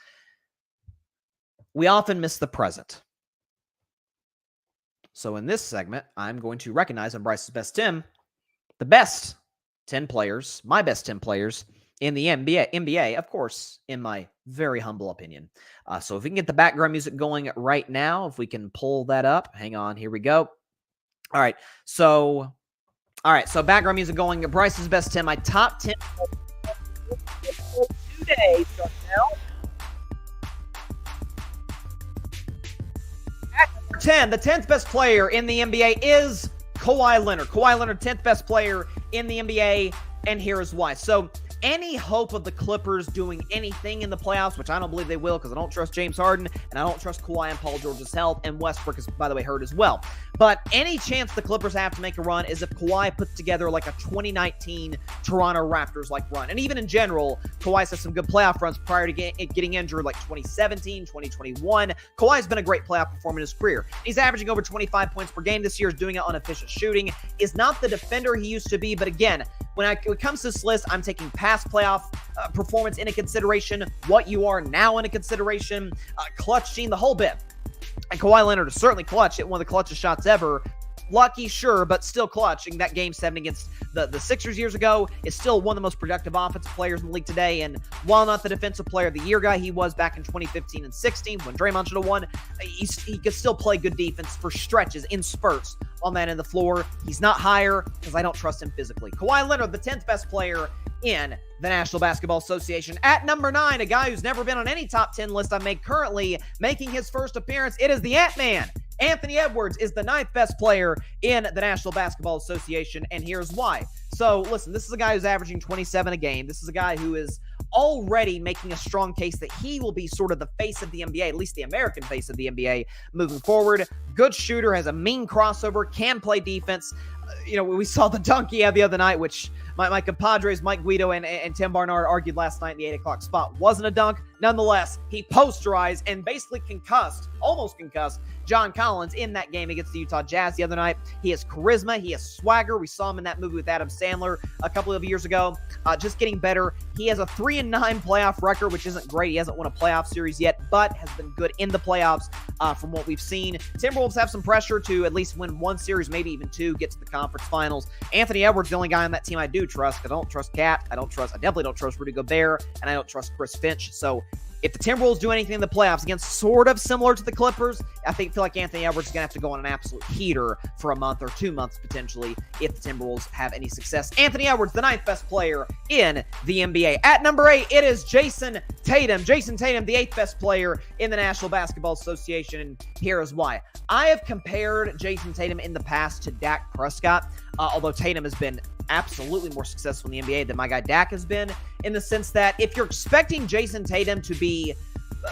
We often miss the present. So in this segment, I'm going to recognize on Bryce's Best 10, the best 10 players, my best 10 players in the NBA, of course, in my very humble opinion. So if we can get the background music going right now, if we can pull that up. Hang on, here we go. All right, so background music going. Bryce's Best 10, my top 10 today. Start now. At number 10, the 10th best player in the NBA is Kawhi Leonard. Kawhi Leonard, 10th best player in the NBA, and here is why. So any hope of the Clippers doing anything in the playoffs, which I don't believe they will because I don't trust James Harden and I don't trust Kawhi and Paul George's health, and Westbrook is, by the way, hurt as well. But any chance the Clippers have to make a run is if Kawhi puts together like a 2019 Toronto Raptors-like run. And even in general, Kawhi's had some good playoff runs prior to getting injured, like 2017, 2021. Kawhi's been a great playoff performer in his career. He's averaging over 25 points per game this year, is doing it on efficient shooting, is not the defender he used to be, but again, when it comes to this list, I'm taking past playoff performance into consideration, what you are now into consideration, clutch gene, the whole bit. And Kawhi Leonard is certainly clutch. Hit one of the clutchest shots ever lucky, sure, but still clutching. That game 7 against the Sixers years ago is still one of the most productive offensive players in the league today. And while not the defensive player of the year guy he was back in 2015 and 16 when Draymond should have won, he could still play good defense for stretches in spurts on that end of the floor. He's not higher because I don't trust him physically. Kawhi Leonard, the 10th best player in the National Basketball Association. At number 9, a guy who's never been on any top 10 list I make, currently making his first appearance, it is the Ant-Man. Anthony Edwards is the 9th best player in the National Basketball Association, and here's why. So, listen, this is a guy who's averaging 27 a game. This is a guy who is already making a strong case that he will be sort of the face of the NBA, at least the American face of the NBA moving forward. Good shooter, has a mean crossover, can play defense. We saw the dunk he had the other night, which my compadres Mike Guido and Tim Barnard argued last night in the 8 o'clock spot wasn't a dunk. Nonetheless, he posterized and basically almost concussed John Collins in that game against the Utah Jazz the other night. He has charisma. He has swagger. We saw him in that movie with Adam Sandler a couple of years ago. Just getting better. He has a 3-9 playoff record, which isn't great. He hasn't won a playoff series yet, but has been good in the playoffs from what we've seen. Timberwolves have some pressure to at least win one series, maybe even 2, get to the conference finals. Anthony Edwards, the only guy on that team I do trust. I don't trust Cat. I definitely don't trust Rudy Gobert, and I don't trust Chris Finch. So if the Timberwolves do anything in the playoffs against sort of similar to the Clippers, I feel like Anthony Edwards is going to have to go on an absolute heater for a month or 2 months potentially if the Timberwolves have any success. Anthony Edwards, the 9th best player in the NBA. At number 8, it is Jason Tatum. Jason Tatum, the 8th best player in the National Basketball Association, and here is why. I have compared Jason Tatum in the past to Dak Prescott, although Tatum has been absolutely more successful in the NBA than my guy Dak has been, in the sense that if you're expecting Jason Tatum to be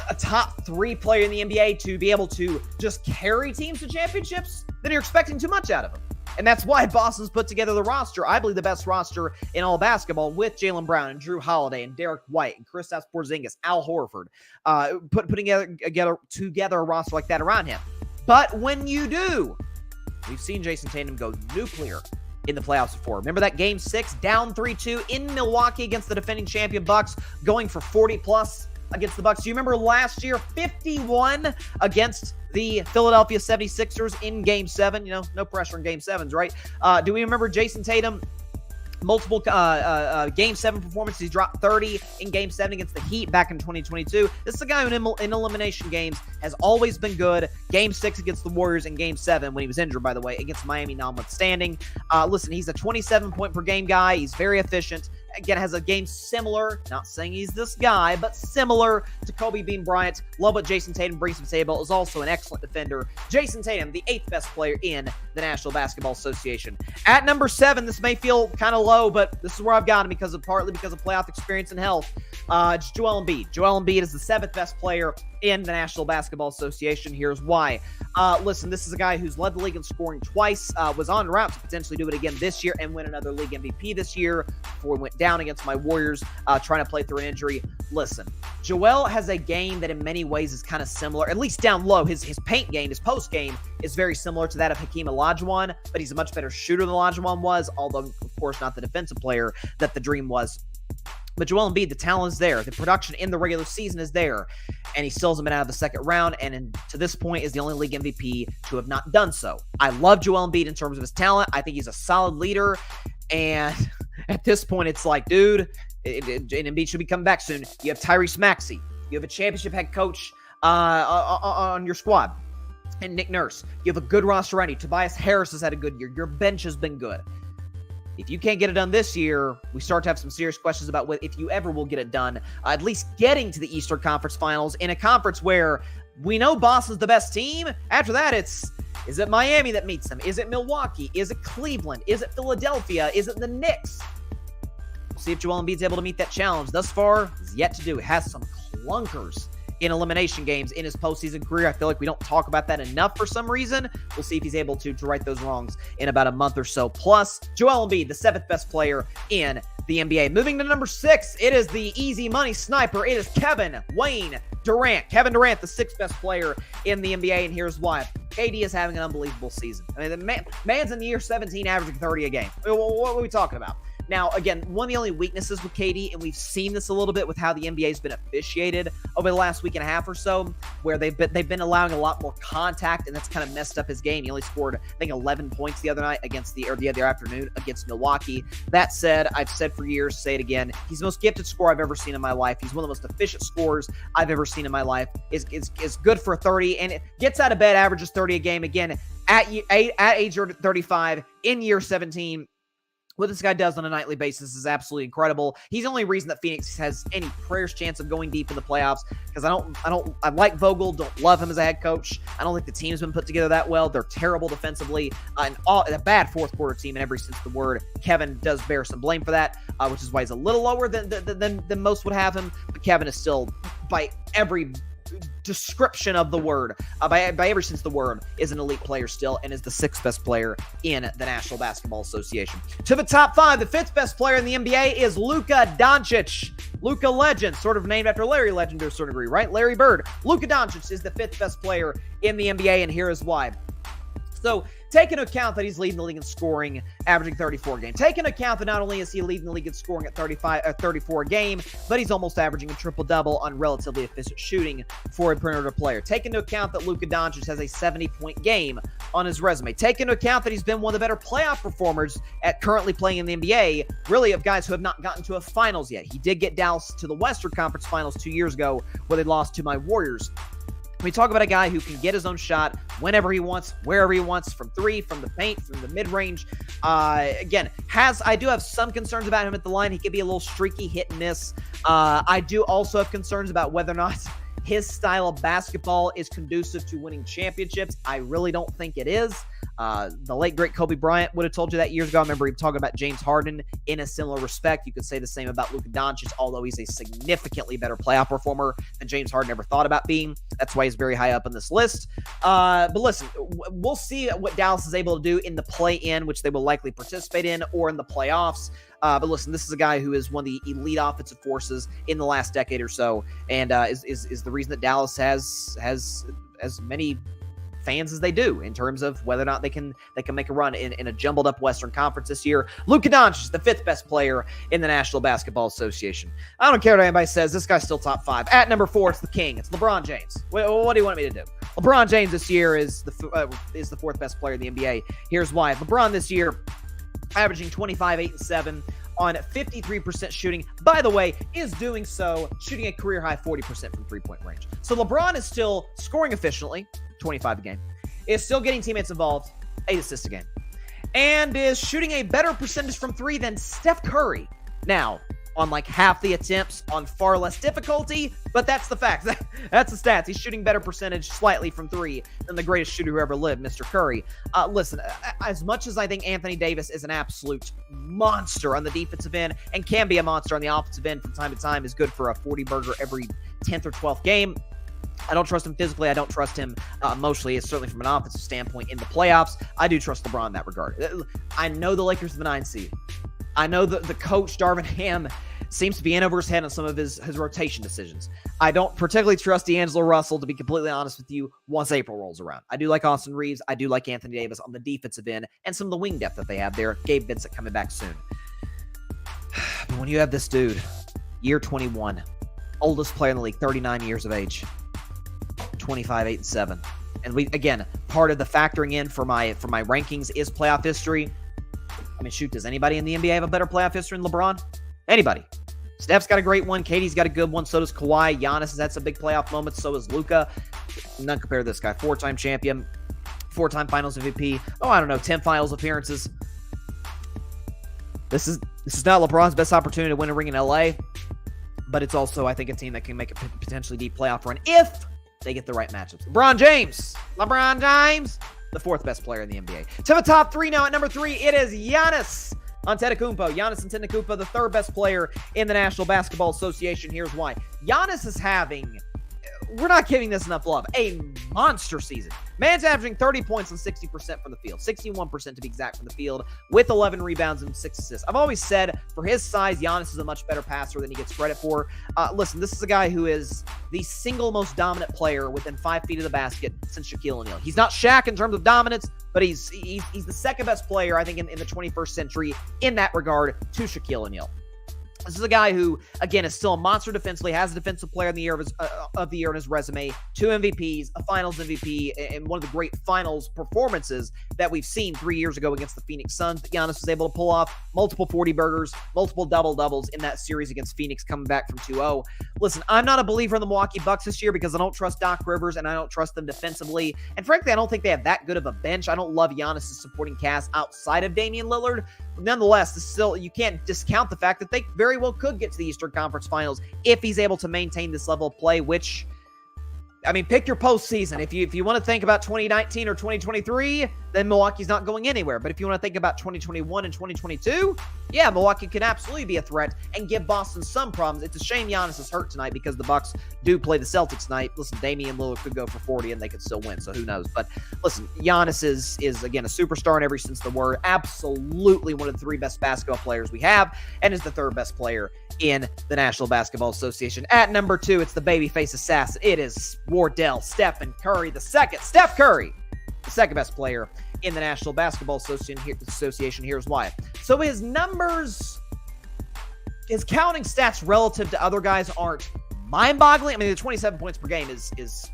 a top 3 player in the NBA, to be able to just carry teams to championships, then you're expecting too much out of him. And that's why Boston's put together the roster, I believe the best roster in all basketball, with Jaylen Brown and Drew Holiday and Derek White and Kristaps Porzingis, Al Horford, putting together a roster like that around him. But when you do, we've seen Jason Tatum go nuclear in the playoffs before. Remember that game 6, down 3-2 in Milwaukee against the defending champion Bucks, going for 40+ against the Bucks. Do you remember last year, 51 against the Philadelphia 76ers in Game 7? No pressure in Game 7s, right? Do we remember Jason Tatum? Multiple Game 7 performances. He dropped 30 in Game 7 against the Heat back in 2022. This is a guy who in elimination games has always been good. Game 6 against the Warriors and Game 7, when he was injured, by the way, against Miami notwithstanding. Listen, he's a 27-point-per-game guy. He's very efficient. Again, has a game similar, not saying he's this guy, but similar to Kobe Bean Bryant. Love what Jason Tatum brings to the table. Is also an excellent defender. Jason Tatum, the 8th best player in the National Basketball Association. At number 7, this may feel kind of low, but this is where I've got him partly because of playoff experience and health. It's Joel Embiid. Joel Embiid is the 7th best player in the National Basketball Association. Here's why. Listen, this is a guy who's led the league in scoring twice, was on route to potentially do it again this year and win another league MVP this year before he went down against my Warriors, trying to play through an injury. Listen, Joel has a game that in many ways is kind of similar, at least down low. His paint game, his post game is very similar to that of Hakeem Olajuwon, but he's a much better shooter than Olajuwon was, although, of course, not the defensive player that the dream was. But Joel Embiid, the talent is there. The production in the regular season is there. And he still hasn't been out of the second round. And to this point is the only league MVP to have not done so. I love Joel Embiid in terms of his talent. I think he's a solid leader. And at this point, it's like, dude, Embiid should be coming back soon. You have Tyrese Maxey. You have a championship head coach on your squad. And Nick Nurse. You have a good roster around you. Tobias Harris has had a good year. Your bench has been good. If you can't get it done this year, we start to have some serious questions about if you ever will get it done, at least getting to the Eastern Conference Finals in a conference where we know Boston's the best team. After that, is it Miami that meets them? Is it Milwaukee? Is it Cleveland? Is it Philadelphia? Is it the Knicks? We'll see if Joel Embiid's able to meet that challenge. Thus far, he's yet to do. He has some clunkers in elimination games in his postseason career. I feel like we don't talk about that enough for some reason. We'll see if he's able to right those wrongs in about a month or so. Plus, Joel Embiid, the 7th best player in the NBA. Moving to number 6, it is the easy money sniper. It is Kevin Wayne Durant. Kevin Durant, the 6th best player in the NBA, and here's why. KD is having an unbelievable season. I mean, the man's in the year 17 averaging 30 a game. I mean, what are we talking about? Now, again, one of the only weaknesses with KD, and we've seen this a little bit with how the NBA has been officiated over the last week and a half or so, where they've been allowing a lot more contact, and that's kind of messed up his game. He only scored, I think, 11 points the other night the other afternoon against Milwaukee. That said, I've said for years, say it again, he's the most gifted scorer I've ever seen in my life. He's one of the most efficient scorers I've ever seen in my life. Is good for 30, and it gets out of bed, averages 30 a game. Again, at age 35, in year 17, what this guy does on a nightly basis is absolutely incredible. He's the only reason that Phoenix has any prayer's chance of going deep in the playoffs, because I like Vogel, don't love him as a head coach. I don't think the team's been put together that well. They're terrible defensively, and a bad fourth quarter team in every sense of the word. Kevin does bear some blame for that, which is why he's a little lower than most would have him. But Kevin is still, by every description of the word, by every sense of the word, is an elite player still, and is the 6th best player in the National Basketball Association. To the top 5, the 5th best player in the NBA is Luka Doncic. Luka Legend, sort of named after Larry Legend to a certain degree, right? Larry Bird. Luka Doncic is the 5th best player in the NBA, and here is why. So, take into account that he's leading the league in scoring, averaging 34 a game. Take into account that not only is he leading the league in scoring at 34 a game, but he's almost averaging a triple-double on relatively efficient shooting for a perimeter player. Take into account that Luka Doncic has a 70-point game on his resume. Take into account that he's been one of the better playoff performers at currently playing in the NBA, really, of guys who have not gotten to a finals yet. He did get Dallas to the Western Conference Finals 2 years ago, where they lost to my Warriors. We talk about a guy who can get his own shot whenever he wants, wherever he wants, from three, from the paint, from the mid-range. Again, I do have some concerns about him at the line. He could be a little streaky, hit and miss. I do also have concerns about whether or not his style of basketball is conducive to winning championships. I really don't think it is. The late, great Kobe Bryant would have told you that years ago. I remember him talking about James Harden in a similar respect. You could say the same about Luka Doncic, although he's a significantly better playoff performer than James Harden ever thought about being. That's why he's very high up on this list. But listen, we'll see what Dallas is able to do in the play-in, which they will likely participate in, or in the playoffs. But listen, this is a guy who is one of the elite offensive forces in the last decade or so, and is the reason that Dallas has as many fans as they do, in terms of whether or not they can make a run in a jumbled up Western Conference this year. Luka Doncic is the 5th best player in the National Basketball Association. I don't care what anybody says. This guy's still top 5. At number 4, it's the King. It's LeBron James. What do you want me to do? LeBron James this year is the 4th best player in the NBA. Here's why. LeBron this year, averaging 25, 8, and 7 on 53% shooting. By the way, is doing so shooting a career-high 40% from three-point range. So LeBron is still scoring efficiently, 25 a game, is still getting teammates involved, 8 assists a game, and is shooting a better percentage from 3 than Steph Curry. Now, on like half the attempts, on far less difficulty, but that's the facts. That's the stats. He's shooting better percentage slightly from 3 than the greatest shooter who ever lived, Mr. Curry. Listen, as much as I think Anthony Davis is an absolute monster on the defensive end and can be a monster on the offensive end from time to time, is good for a 40-burger every 10th or 12th game, I don't trust him physically. I don't trust him emotionally. It's certainly from an offensive standpoint in the playoffs. I do trust LeBron in that regard. I know the Lakers are the 9 seed. I know the coach, Darvin Ham, seems to be in over his head on some of his rotation decisions. I don't particularly trust D'Angelo Russell, to be completely honest with you, once April rolls around. I do like Austin Reeves. I do like Anthony Davis on the defensive end and some of the wing depth that they have there. Gabe Vincent coming back soon. But when you have this dude, year 21, oldest player in the league, 39 years of age, 25, 8, and 7. And we, again, part of the factoring in for my rankings is playoff history. I mean, shoot, does anybody in the NBA have a better playoff history than LeBron? Anybody. Steph's got a great one. Katie's got a good one. So does Kawhi. Giannis has had some big playoff moments. So does Luka. None compare to this guy. 4-time champion. 4-time finals MVP. Oh, I don't know, 10 finals appearances. This is not LeBron's best opportunity to win a ring in LA. But it's also, I think, a team that can make a potentially deep playoff run if they get the right matchups. LeBron James, the 4th best player in the NBA. To the top 3 now. At number 3, it is Giannis Antetokounmpo. Giannis Antetokounmpo, the 3rd best player in the National Basketball Association. Here's why. Giannis is having, we're not giving this enough love, a monster season. Man's averaging 30 points and 60% from the field, 61% to be exact from the field, with 11 rebounds and 6 assists. I've always said, for his size, Giannis is a much better passer than he gets credit for. Listen, this is a guy who is the single most dominant player within 5 feet of the basket since Shaquille O'Neal. He's not Shaq in terms of dominance, but but he's the second best player, I think, in the 21st century in that regard to Shaquille O'Neal. This is a guy who, again, is still a monster defensively, has a defensive player of the year in his resume, 2 MVPs, a finals MVP, and one of the great finals performances that we've seen 3 years ago against the Phoenix Suns that Giannis was able to pull off. Multiple 40-burgers, multiple double-doubles in that series against Phoenix coming back from 2-0. Listen, I'm not a believer in the Milwaukee Bucks this year because I don't trust Doc Rivers and I don't trust them defensively. And frankly, I don't think they have that good of a bench. I don't love Giannis' supporting cast outside of Damian Lillard. Nonetheless, you can't discount the fact that they very well could get to the Eastern Conference Finals if he's able to maintain this level of play, which, I mean, pick your postseason. If you want to think about 2019 or 2023, then Milwaukee's not going anywhere. But if you want to think about 2021 and 2022, yeah, Milwaukee can absolutely be a threat and give Boston some problems. It's a shame Giannis is hurt tonight because the Bucks do play the Celtics tonight. Listen, Damian Lillard could go for 40 and they could still win, so who knows. But listen, Giannis is again, a superstar in every sense of the word. Absolutely one of the 3 best basketball players we have and is the 3rd best player in the National Basketball Association. At number 2, it's the babyface assassin. It is Wardell Stephen Curry the second. Steph Curry, the second best player in the National Basketball Association. Here's why. So his numbers, his counting stats relative to other guys aren't mind-boggling. I mean, the 27 points per game is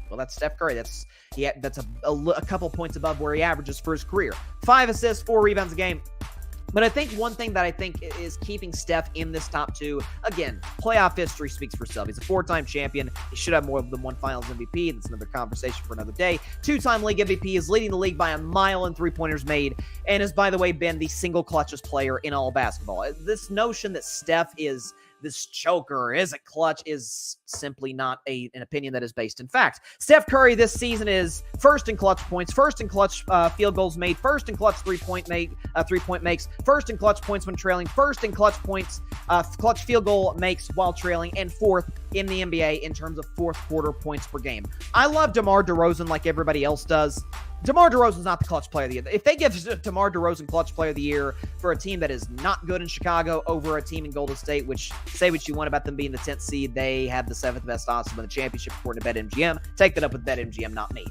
well, that's Steph Curry. That's a couple points above where he averages for his career. 5 assists, 4 rebounds a game. But I think one thing that I think is keeping Steph in this top 2, again, playoff history speaks for itself. He's a 4-time champion. He should have more than 1 finals MVP. That's another conversation for another day. 2-time league MVP, is leading the league by a mile in 3-pointers made, and has, by the way, been the single clutchest player in all basketball. This notion that Steph is this choker, is a clutch, is simply not an opinion that is based in fact. Steph Curry this season is first in clutch points, first in clutch field goals made, first in clutch three-point makes, first in clutch points when trailing, first in clutch points, clutch field goal makes while trailing, and 4th in the NBA in terms of 4th quarter points per game. I love DeMar DeRozan like everybody else does. DeMar DeRozan's not the clutch player of the year. If they give DeMar DeRozan clutch player of the year for a team that is not good in Chicago over a team in Golden State, which, say what you want about them being the 10th seed, they have the 7th best odds to win the championship according to BetMGM. Take that up with BetMGM, not me.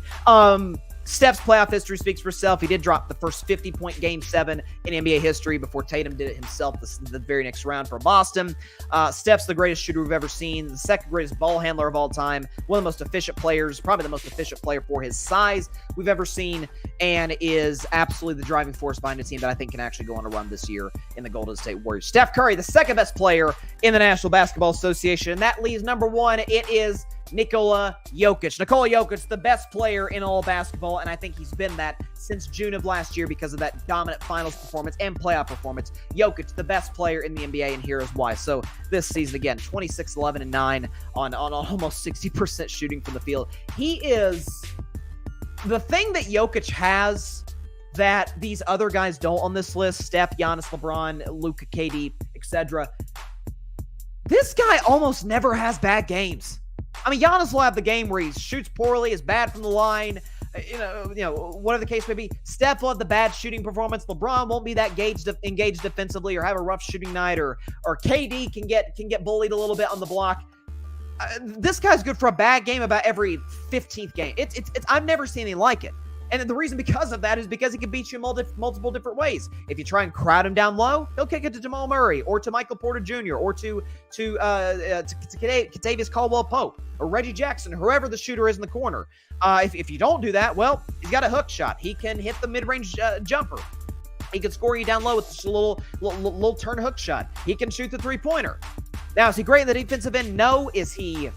Steph's playoff history speaks for itself. He did drop the first 50-point Game 7 in NBA history before Tatum did it himself the very next round for Boston. Steph's the greatest shooter we've ever seen, the 2nd greatest ball handler of all time, one of the most efficient players, probably the most efficient player for his size we've ever seen, and is absolutely the driving force behind a team that I think can actually go on a run this year in the Golden State Warriors. Steph Curry, the 2nd best player in the National Basketball Association, and that leaves number 1. It is Nikola Jokic. Nikola Jokic, the best player in all basketball, and I think he's been that since June of last year because of that dominant finals performance and playoff performance. Jokic, the best player in the NBA, and here is why. So this season, again, 26, 11, and 9 on almost 60% shooting from the field. He is the thing that Jokic has that these other guys don't on this list, Steph, Giannis, LeBron, Luka, KD, etc. This guy almost never has bad games. I mean, Giannis will have the game where he shoots poorly, is bad from the line, whatever the case may be. Steph will have the bad shooting performance. LeBron won't be that engaged defensively or have a rough shooting night, or KD can get bullied a little bit on the block. This guy's good for a bad game about every 15th game. I've never seen anything like it. And the reason because of that is because he can beat you in multiple different ways. If you try and crowd him down low, he'll kick it to Jamal Murray or to Michael Porter Jr. or to Kentavious Caldwell-Pope or Reggie Jackson, whoever the shooter is in the corner. If you don't do that, well, he's got a hook shot. He can hit the mid-range jumper. He can score you down low with just a little turn hook shot. He can shoot the three-pointer. Now, is he great in the defensive end? No. Is he...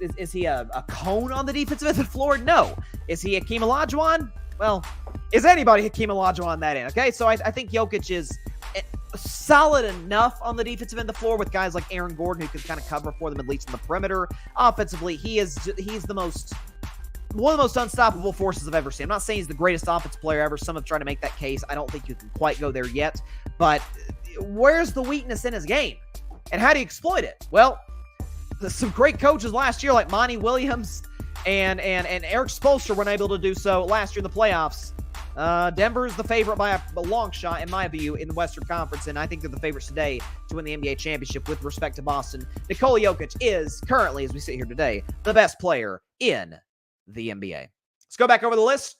is he a cone on the defensive end of the floor? No. Is he Hakeem Olajuwon? Well, is anybody Hakeem Olajuwon that end? Okay, so I think Jokic is solid enough on the defensive end of the floor with guys like Aaron Gordon who can kind of cover for them at least in the perimeter. Offensively, he's one of the most unstoppable forces I've ever seen. I'm not saying he's the greatest offensive player ever. Some have tried to make that case. I don't think you can quite go there yet. But where's the weakness in his game? And how do you exploit it? Well, some great coaches last year like Monty Williams and Eric Spoelstra weren't able to do so last year in the playoffs. Denver is the favorite by a long shot, in my view, in the Western Conference, and I think they're the favorites today to win the NBA championship with respect to Boston. Nikola Jokic is currently, as we sit here today, the best player in the NBA. Let's go back over the list.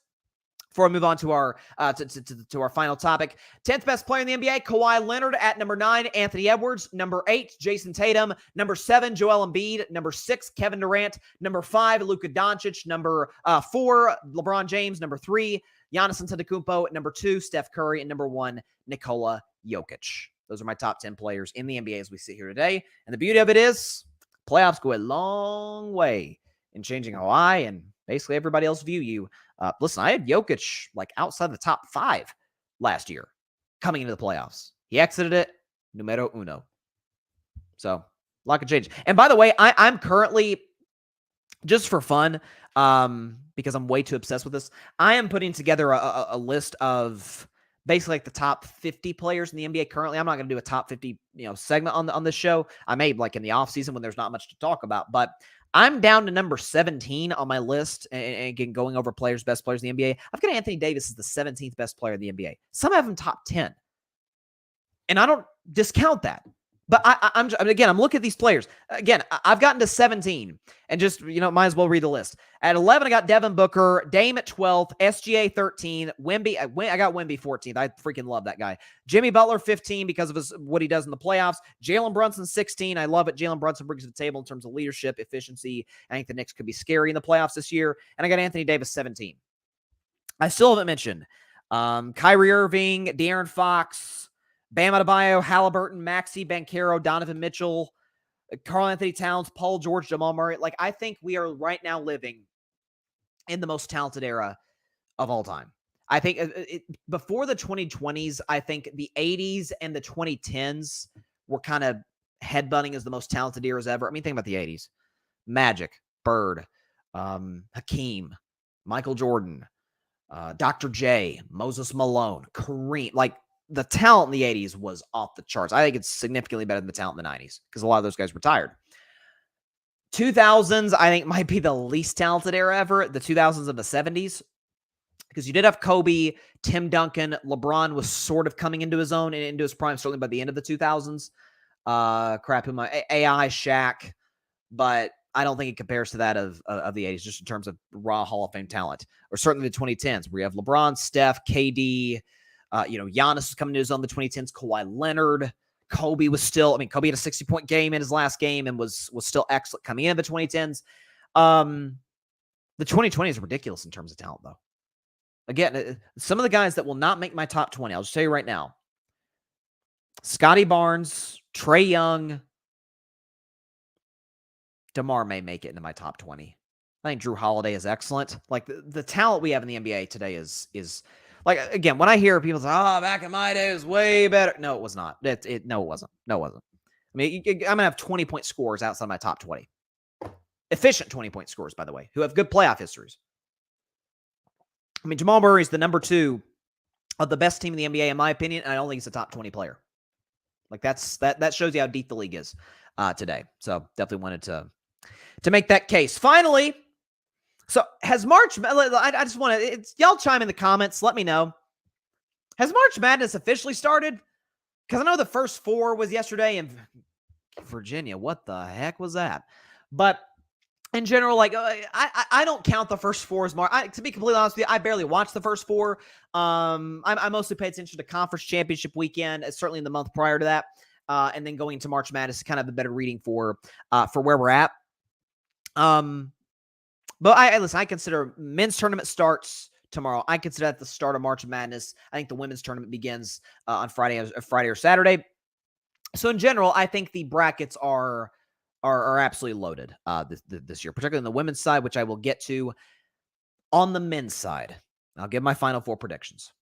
Before we move on to our to our final topic, 10th best player in the NBA, Kawhi Leonard at number 9, Anthony Edwards, number 8, Jason Tatum, number 7, Joel Embiid, number 6, Kevin Durant, number 5, Luka Doncic, number 4, LeBron James, number 3, Giannis Antetokounmpo, number 2, Steph Curry, and number 1, Nikola Jokic. Those are my top 10 players in the NBA as we sit here today. And the beauty of it is playoffs go a long way in changing how I and basically everybody else view you. Listen, I had Jokic like outside the top 5 last year coming into the playoffs. He exited it numero uno. So a lot could change. And by the way, I'm currently, just for fun, because I'm way too obsessed with this, I am putting together a list of basically like the top 50 players in the NBA currently. I'm not going to do a top 50, segment on this show. I may like in the offseason when there's not much to talk about, but I'm down to number 17 on my list. And again, going over best players in the NBA. I've got Anthony Davis as the 17th best player in the NBA. Some have him top 10. And I don't discount that. But I'm looking at these players. Again, I've gotten to 17 and just, might as well read the list. At 11, I got Devin Booker, Dame at 12th, SGA 13, Wemby. I got Wemby 14th. I freaking love that guy. Jimmy Butler 15 because of what he does in the playoffs. Jalen Brunson 16. I love it. Jalen Brunson brings to the table in terms of leadership, efficiency. I think the Knicks could be scary in the playoffs this year. And I got Anthony Davis 17. I still haven't mentioned Kyrie Irving, De'Aaron Fox, Bam Adebayo, Halliburton, Maxey, Banchero, Donovan Mitchell, Karl Anthony Towns, Paul George, Jamal Murray. Like, I think we are right now living in the most talented era of all time. I think before the 2020s, I think the 80s and the 2010s were kind of headbutting as the most talented eras ever. I mean, think about the 80s. Magic, Bird, Hakeem, Michael Jordan, Dr. J, Moses Malone, Kareem. Like, the talent in the 80s was off the charts. I think it's significantly better than the talent in the 90s because a lot of those guys retired. 2000s, I think, might be the least talented era ever. The 2000s and the 70s, because you did have Kobe, Tim Duncan, LeBron was sort of coming into his own and into his prime, certainly by the end of the 2000s. AI, Shaq, but I don't think it compares to that of the 80s, just in terms of raw Hall of Fame talent, or certainly the 2010s, where you have LeBron, Steph, KD. Giannis was coming to his own in the 2010s. Kawhi Leonard, Kobe was still, Kobe had a 60-point game in his last game and was still excellent coming into the 2010s. The 2020s are ridiculous in terms of talent, though. Again, some of the guys that will not make my top 20, I'll just tell you right now. Scotty Barnes, Trae Young, DeMar may make it into my top 20. I think Drew Holiday is excellent. Like, the talent we have in the NBA today is like, again, when I hear people say, back in my day it was way better. No, it was not. No, it wasn't. No, it wasn't. I'm going to have 20-point scorers outside my top 20. Efficient 20-point scorers, by the way, who have good playoff histories. Jamal Murray is the number 2 of the best team in the NBA, in my opinion, and I don't think he's a top 20 player. Like, that shows you how deep the league is today. So definitely wanted to make that case. Finally, so has March, I just want to, y'all chime in the comments. Let me know. Has March Madness officially started? Because I know the first 4 was yesterday in Virginia. What the heck was that? But in general, like, I don't count the first 4 as March. To be completely honest with you, I barely watched the first 4. I mostly paid attention to Conference Championship weekend, certainly in the month prior to that. And then going to March Madness is kind of a better reading for where we're at. But I consider men's tournament starts tomorrow. I consider that the start of March Madness. I think the women's tournament begins on Friday or Saturday. So in general, I think the brackets are absolutely loaded this year, particularly on the women's side, which I will get to. On the men's side, I'll give my final 4 predictions.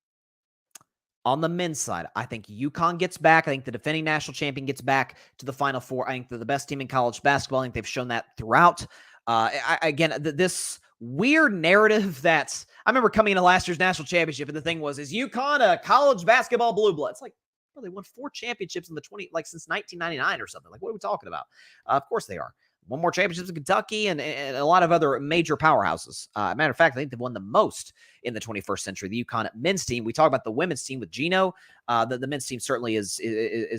On the men's side, I think UConn gets back. I think the defending national champion gets back to the Final Four. I think they're the best team in college basketball. I think they've shown that throughout. This weird narrative that I remember coming into last year's national championship, and the thing was, is UConn a college basketball blue blood? It's like, well, they won 4 championships in the since 1999 or something. Like, what are we talking about? Of course they are. Won more championships in Kentucky and a lot of other major powerhouses. Matter of fact, I think they've won the most in the 21st century. The UConn men's team. We talk about the women's team with Gino. The men's team certainly is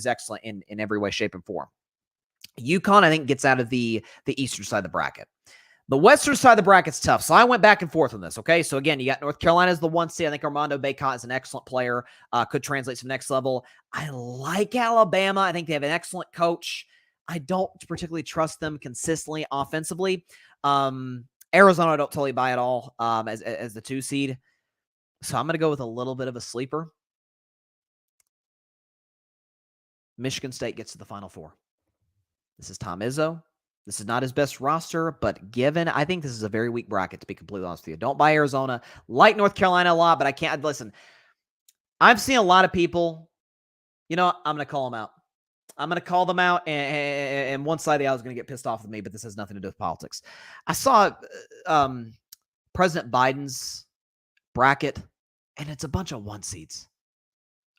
excellent in every way, shape, and form. UConn, I think, gets out of the eastern side of the bracket. The western side of the bracket's tough, so I went back and forth on this, okay? So again, you got North Carolina as the 1 seed. I think Armando Bacot is an excellent player, could translate to the next level. I like Alabama. I think they have an excellent coach. I don't particularly trust them consistently offensively. Arizona, I don't totally buy at all as the 2 seed. So I'm going to go with a little bit of a sleeper. Michigan State gets to the Final Four. This is Tom Izzo. This is not his best roster, but given, I think this is a very weak bracket, to be completely honest with you. Don't buy Arizona. Like North Carolina a lot, but I can't. Listen, I've seen a lot of people, I'm going to call them out. I'm going to call them out, and one side of the aisle is going to get pissed off with me, but this has nothing to do with politics. I saw President Biden's bracket, and it's a bunch of 1 seeds.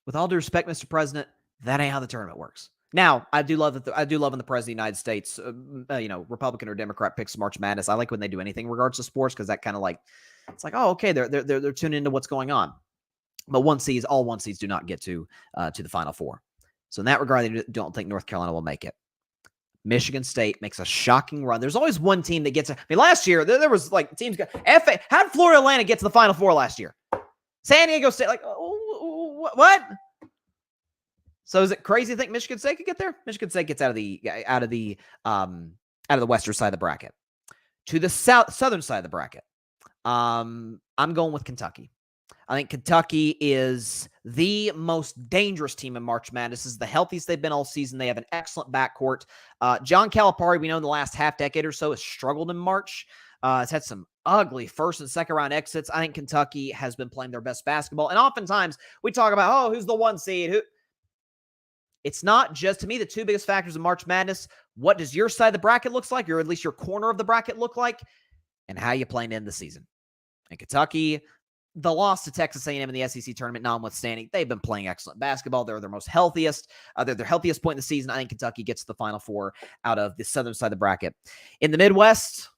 With all due respect, Mr. President, that ain't how the tournament works. Now, I do love when the President of the United States, Republican or Democrat, picks March Madness. I like when they do anything in regards to sports because that kind of it's like, oh, okay, they're tuning into what's going on. But all 1 seeds do not get to the Final Four. So in that regard, I don't think North Carolina will make it. Michigan State makes a shocking run. There's always one team that gets. Last year there was teams. How did Florida Atlantic get to the Final Four last year? San Diego State, what? So is it crazy to think Michigan State could get there? Michigan State gets out of the western side of the bracket. To the southern side of the bracket, I'm going with Kentucky. I think Kentucky is the most dangerous team in March Madness. This is the healthiest they've been all season. They have an excellent backcourt. John Calipari, we know in the last half decade or so, has struggled in March. Has had some ugly first and second round exits. I think Kentucky has been playing their best basketball. And oftentimes we talk about, who's the 1 seed? It's not just, to me, the 2 biggest factors in March Madness. What does your side of the bracket look like, or at least your corner of the bracket look like, and how you playing to end the season? And Kentucky, the loss to Texas A&M in the SEC tournament notwithstanding, they've been playing excellent basketball. They're their most healthiest. They're their healthiest point in the season. I think Kentucky gets to the Final Four out of the southern side of the bracket. In the Midwest,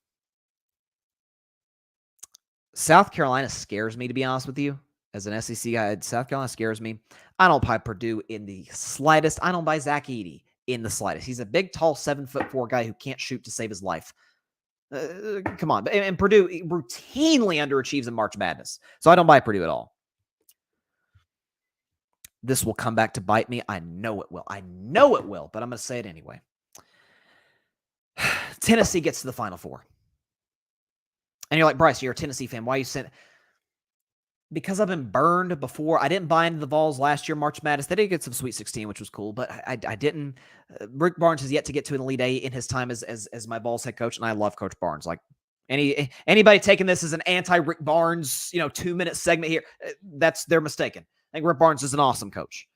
South Carolina scares me, to be honest with you. As an SEC guy, South Carolina scares me. I don't buy Purdue in the slightest. I don't buy Zach Edey in the slightest. He's a big, tall, 7'4" guy who can't shoot to save his life. Come on. And Purdue routinely underachieves in March Madness. So I don't buy Purdue at all. This will come back to bite me. I know it will. But I'm going to say it anyway. Tennessee gets to the Final Four. And you're like, Bryce, you're a Tennessee fan. Why are you saying? Because I've been burned before. I didn't buy into the Vols last year, March Madness. They did get some Sweet 16, which was cool, but I didn't. Rick Barnes has yet to get to an Elite Eight in his time as my Vols head coach, and I love Coach Barnes. Like anybody taking this as an anti-Rick Barnes, 2-minute segment here, they're mistaken. I think Rick Barnes is an awesome coach.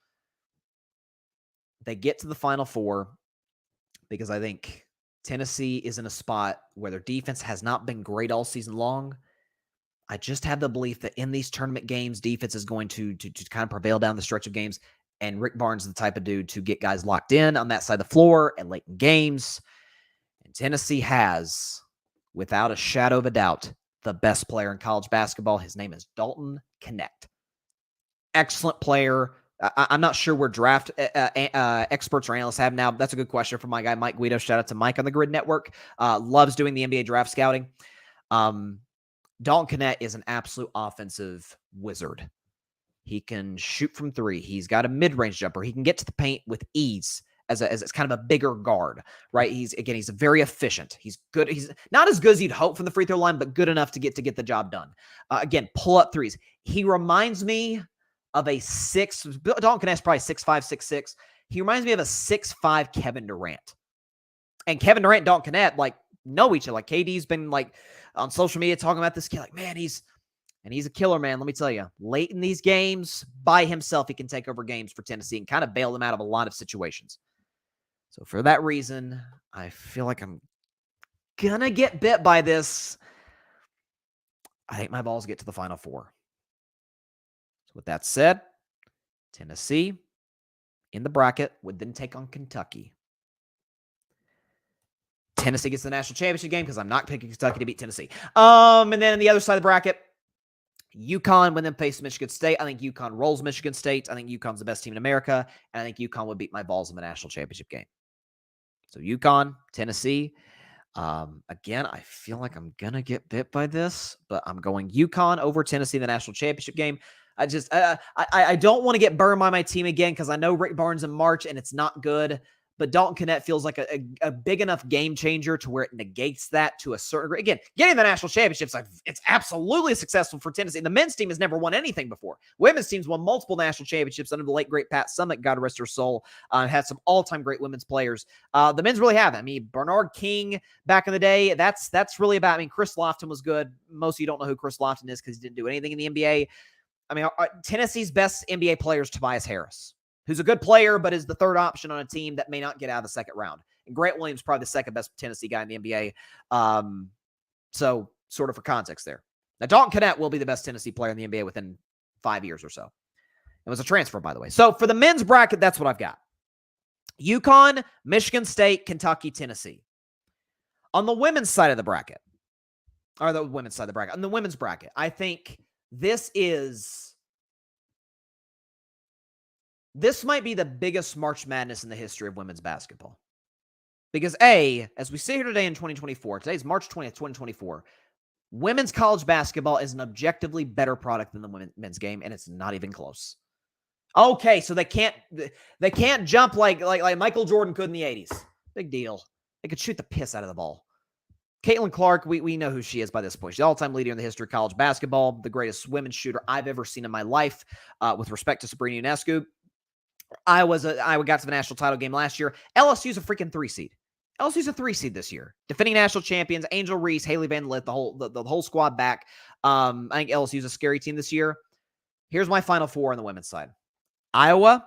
They get to the Final Four because I think Tennessee is in a spot where their defense has not been great all season long. I just have the belief that in these tournament games, defense is going to kind of prevail down the stretch of games. And Rick Barnes is the type of dude to get guys locked in on that side of the floor and late in games. And Tennessee has, without a shadow of a doubt, the best player in college basketball. His name is Dalton Knecht. Excellent player. I'm not sure where draft experts or analysts have now. That's a good question from my guy, Mike Guido. Shout out to Mike on the Grid Network. Loves doing the NBA draft scouting. Dalton Knecht is an absolute offensive wizard. He can shoot from 3. He's got a mid-range jumper. He can get to the paint with ease as it's kind of a bigger guard, right? He's very efficient. He's good. He's not as good as you'd hope from the free throw line, but good enough to get the job done. Again, pull up threes. He reminds me of a Dalton Knecht's probably 6'5", 6'6". He reminds me of a 6'5" Kevin Durant. And Kevin Durant and Dalton Knecht know each other. KD's been on social media talking about this kid, man, he's a killer, man. Let me tell you, late in these games, by himself, he can take over games for Tennessee and kind of bail them out of a lot of situations. So for that reason, I feel like I'm going to get bit by this. I think my Vols get to the Final Four. So with that said, Tennessee in the bracket would then take on Kentucky. Tennessee gets the national championship game because I'm not picking Kentucky to beat Tennessee. And then on the other side of the bracket, UConn would then face Michigan State. I think UConn rolls Michigan State. I think UConn's the best team in America. And I think UConn would beat my Vols in the national championship game. So UConn, Tennessee. Again, I feel like I'm going to get bit by this, but I'm going UConn over Tennessee in the national championship game. I don't want to get burned by my team again because I know Rick Barnes in March and it's not good. But Dalton Knecht feels like a big enough game changer to where it negates that to a certain degree. Again, getting the national championships, it's absolutely successful for Tennessee. The men's team has never won anything before. Women's teams won multiple national championships under the late, great Pat Summitt, God rest her soul. Had some all-time great women's players. The men's really haven't. I mean, Bernard King back in the day, that's really about, I mean, Chris Lofton was good. Most of you don't know who Chris Lofton is because he didn't do anything in the NBA. I mean, Tennessee's best NBA player is Tobias Harris, who's a good player, but is the third option on a team that may not get out of the second round. And Grant Williams, probably the second best Tennessee guy in the NBA. So sort of for context there. Now, Dalton Knecht will be the best Tennessee player in the NBA within 5 years or so. It was a transfer, by the way. So for the men's bracket, that's what I've got. UConn, Michigan State, Kentucky, Tennessee. On the women's side of the bracket, or the women's side of the bracket, on the women's bracket, I think this might be the biggest March Madness in the history of women's basketball. Because as we sit here today in 2024, today's March 20th, 2024, women's college basketball is an objectively better product than the men's game, and it's not even close. Okay, so they can't jump like Michael Jordan could in the 80s. Big deal. They could shoot the piss out of the ball. Caitlin Clark, we know who she is by this point. She's the all-time leader in the history of college basketball, the greatest women's shooter I've ever seen in my life, with respect to Sabrina Ionescu. Iowa got to the national title game last year. LSU's a freaking 3 seed. LSU's a 3 seed this year. Defending national champions, Angel Reese, Haley Van Lith, the whole squad back. I think LSU's a scary team this year. Here's my final four on the women's side. Iowa,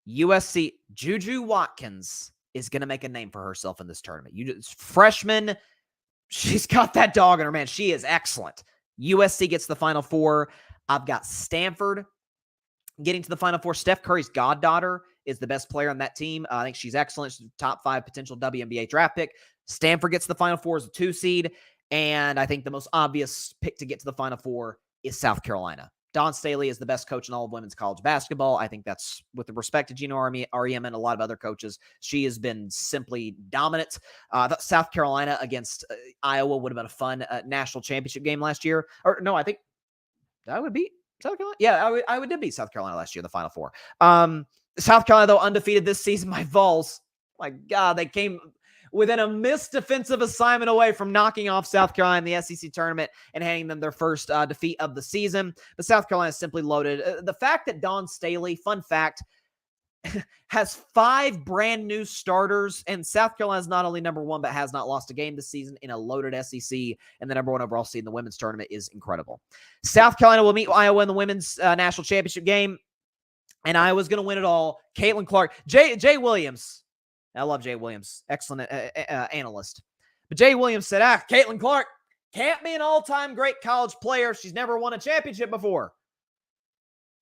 USC, Juju Watkins is going to make a name for herself in this tournament. Freshman, she's got that dog in her, man. She is excellent. USC gets the final four. I've got Stanford getting to the final four. Steph Curry's goddaughter is the best player on that team. I think she's excellent. She's top 5 potential WNBA draft pick. Stanford gets the final four as a 2 seed. And I think the most obvious pick to get to the final four is South Carolina. Dawn Staley is the best coach in all of women's college basketball. I think that's with the respect to Gino Auriemma and a lot of other coaches. She has been simply dominant. South Carolina against Iowa would have been a fun national championship game last year. Or no, I think I would beat South Carolina. Yeah, I did beat South Carolina last year, the Final Four. South Carolina, though, undefeated this season. My Vols, my God, they came within a missed defensive assignment away from knocking off South Carolina in the SEC tournament and handing them their first defeat of the season. But South Carolina is simply loaded. The fact that Dawn Staley, fun fact, has 5 brand new starters, and South Carolina is not only number 1, but has not lost a game this season in a loaded SEC, and the number 1 overall seed in the women's tournament is incredible. South Carolina will meet Iowa in the women's national championship game, and Iowa's going to win it all. Caitlin Clark, Jay Williams. I love Jay Williams, excellent analyst. But Jay Williams said, Caitlin Clark can't be an all-time great college player. She's never won a championship before.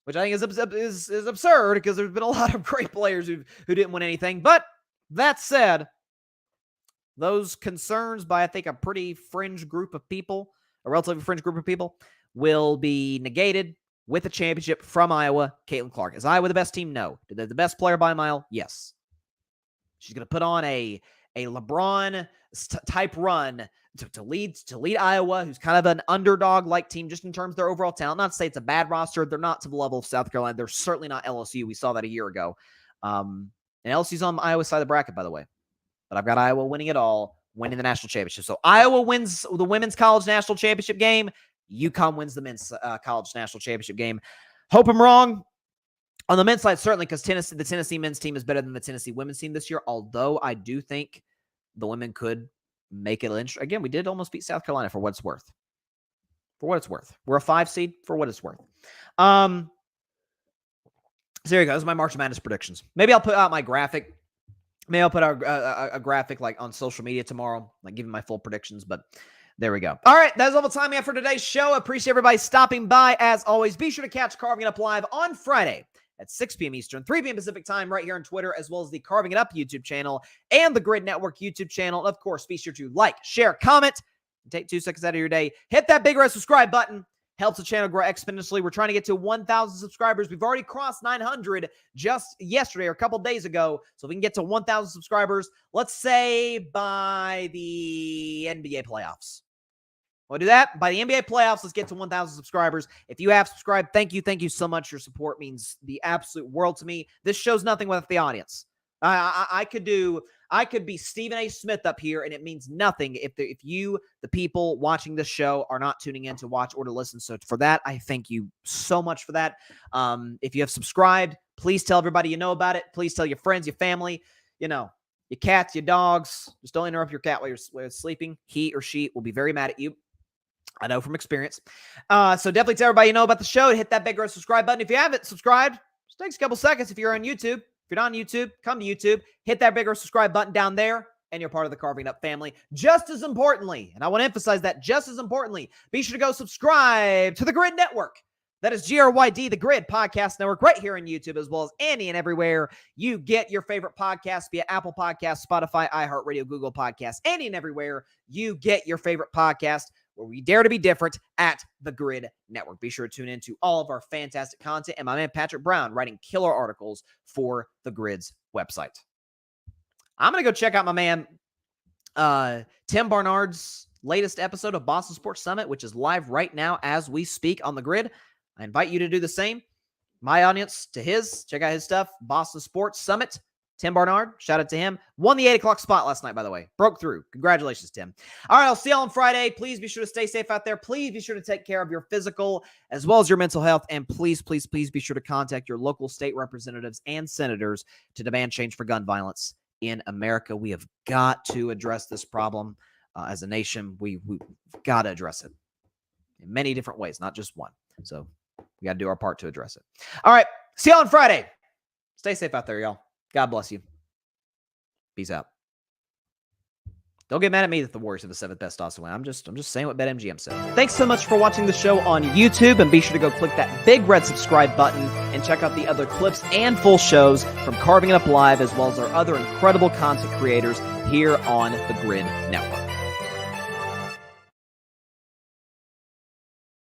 Which I think is absurd because there's been a lot of great players who didn't win anything. But that said, those concerns by, I think, a pretty fringe group of people, a relatively fringe group of people, will be negated with a championship from Iowa, Caitlin Clark. Is Iowa the best team? No. Did they the best player by a mile? Yes. She's going to put on a LeBron-type run to lead Iowa, who's kind of an underdog-like team just in terms of their overall talent. Not to say it's a bad roster. They're not to the level of South Carolina. They're certainly not LSU. We saw that a year ago. And LSU's on Iowa's side of the bracket, by the way. But I've got Iowa winning it all, winning the national championship. So Iowa wins the women's college national championship game. UConn wins the men's college national championship game. Hope I'm wrong. On the men's side, certainly, because the Tennessee men's team is better than the Tennessee women's team this year, although I do think the women could make it interesting. Again, we did almost beat South Carolina for what it's worth. For what it's worth. We're a 5 seed for what it's worth. So there you go. Those are my March Madness predictions. Maybe I'll put out my graphic. Maybe I'll put out a graphic like on social media tomorrow, like giving my full predictions, but there we go. All right, that's all the time we have for today's show. I appreciate everybody stopping by. As always, be sure to catch Carving It Up Live on Friday at 6 p.m. Eastern, 3 p.m. Pacific time right here on Twitter, as well as the Carving It Up YouTube channel and the Grid Network YouTube channel. And of course, be sure to like, share, comment, and take 2 seconds out of your day. Hit that big red subscribe button. helps the channel grow exponentially. We're trying to get to 1,000 subscribers. We've already crossed 900 just yesterday or a couple days ago. So if we can get to 1,000 subscribers, let's say by the NBA playoffs. We'll do that. By the NBA playoffs, let's get to 1,000 subscribers. If you have subscribed, thank you. Thank you so much. Your support means the absolute world to me. This show's nothing without the audience. I could be Stephen A. Smith up here, and it means nothing if you, the people watching this show, are not tuning in to watch or to listen. So for that, I thank you so much for that. If you have subscribed, please tell everybody you know about it. Please tell your friends, your family, your cats, your dogs. Just don't interrupt your cat while you're sleeping. He or she will be very mad at you. I know from experience. So definitely tell everybody you know about the show. Hit that big red subscribe button. If you haven't subscribed, just takes a couple seconds if you're on YouTube. If you're not on YouTube, come to YouTube. Hit that big red subscribe button down there, and you're part of the Carving It Up family. Just as importantly, and I want to emphasize that, just as importantly, be sure to go subscribe to the Grid Network. That is GRYD, the Grid Podcast Network, right here on YouTube, as well as any and everywhere you get your favorite podcasts via Apple Podcasts, Spotify, iHeartRadio, Google Podcasts, any and everywhere you get your favorite podcast, where we dare to be different at the Grid Network. Be sure to tune in to all of our fantastic content and my man Patrick Brown writing killer articles for the Grid's website. I'm going to go check out my man Tim Barnard's latest episode of Boston Sports Summit, which is live right now as we speak on the Grid. I invite you to do the same. My audience to his. Check out his stuff. Boston Sports Summit. Tim Barnard, shout out to him. Won the 8 o'clock spot last night, by the way. Broke through. Congratulations, Tim. All right, I'll see y'all on Friday. Please be sure to stay safe out there. Please be sure to take care of your physical as well as your mental health. And please, please, please be sure to contact your local state representatives and senators to demand change for gun violence in America. We have got to address this problem as a nation. We've got to address it in many different ways, not just one. So we got to do our part to address it. All right, see y'all on Friday. Stay safe out there, y'all. God bless you. Peace out. Don't get mad at me that the Warriors are the 7th best odds to win. I'm just saying what BetMGM said. Thanks so much for watching the show on YouTube, and be sure to go click that big red subscribe button and check out the other clips and full shows from Carving It Up Live, as well as our other incredible content creators here on the Grid Network.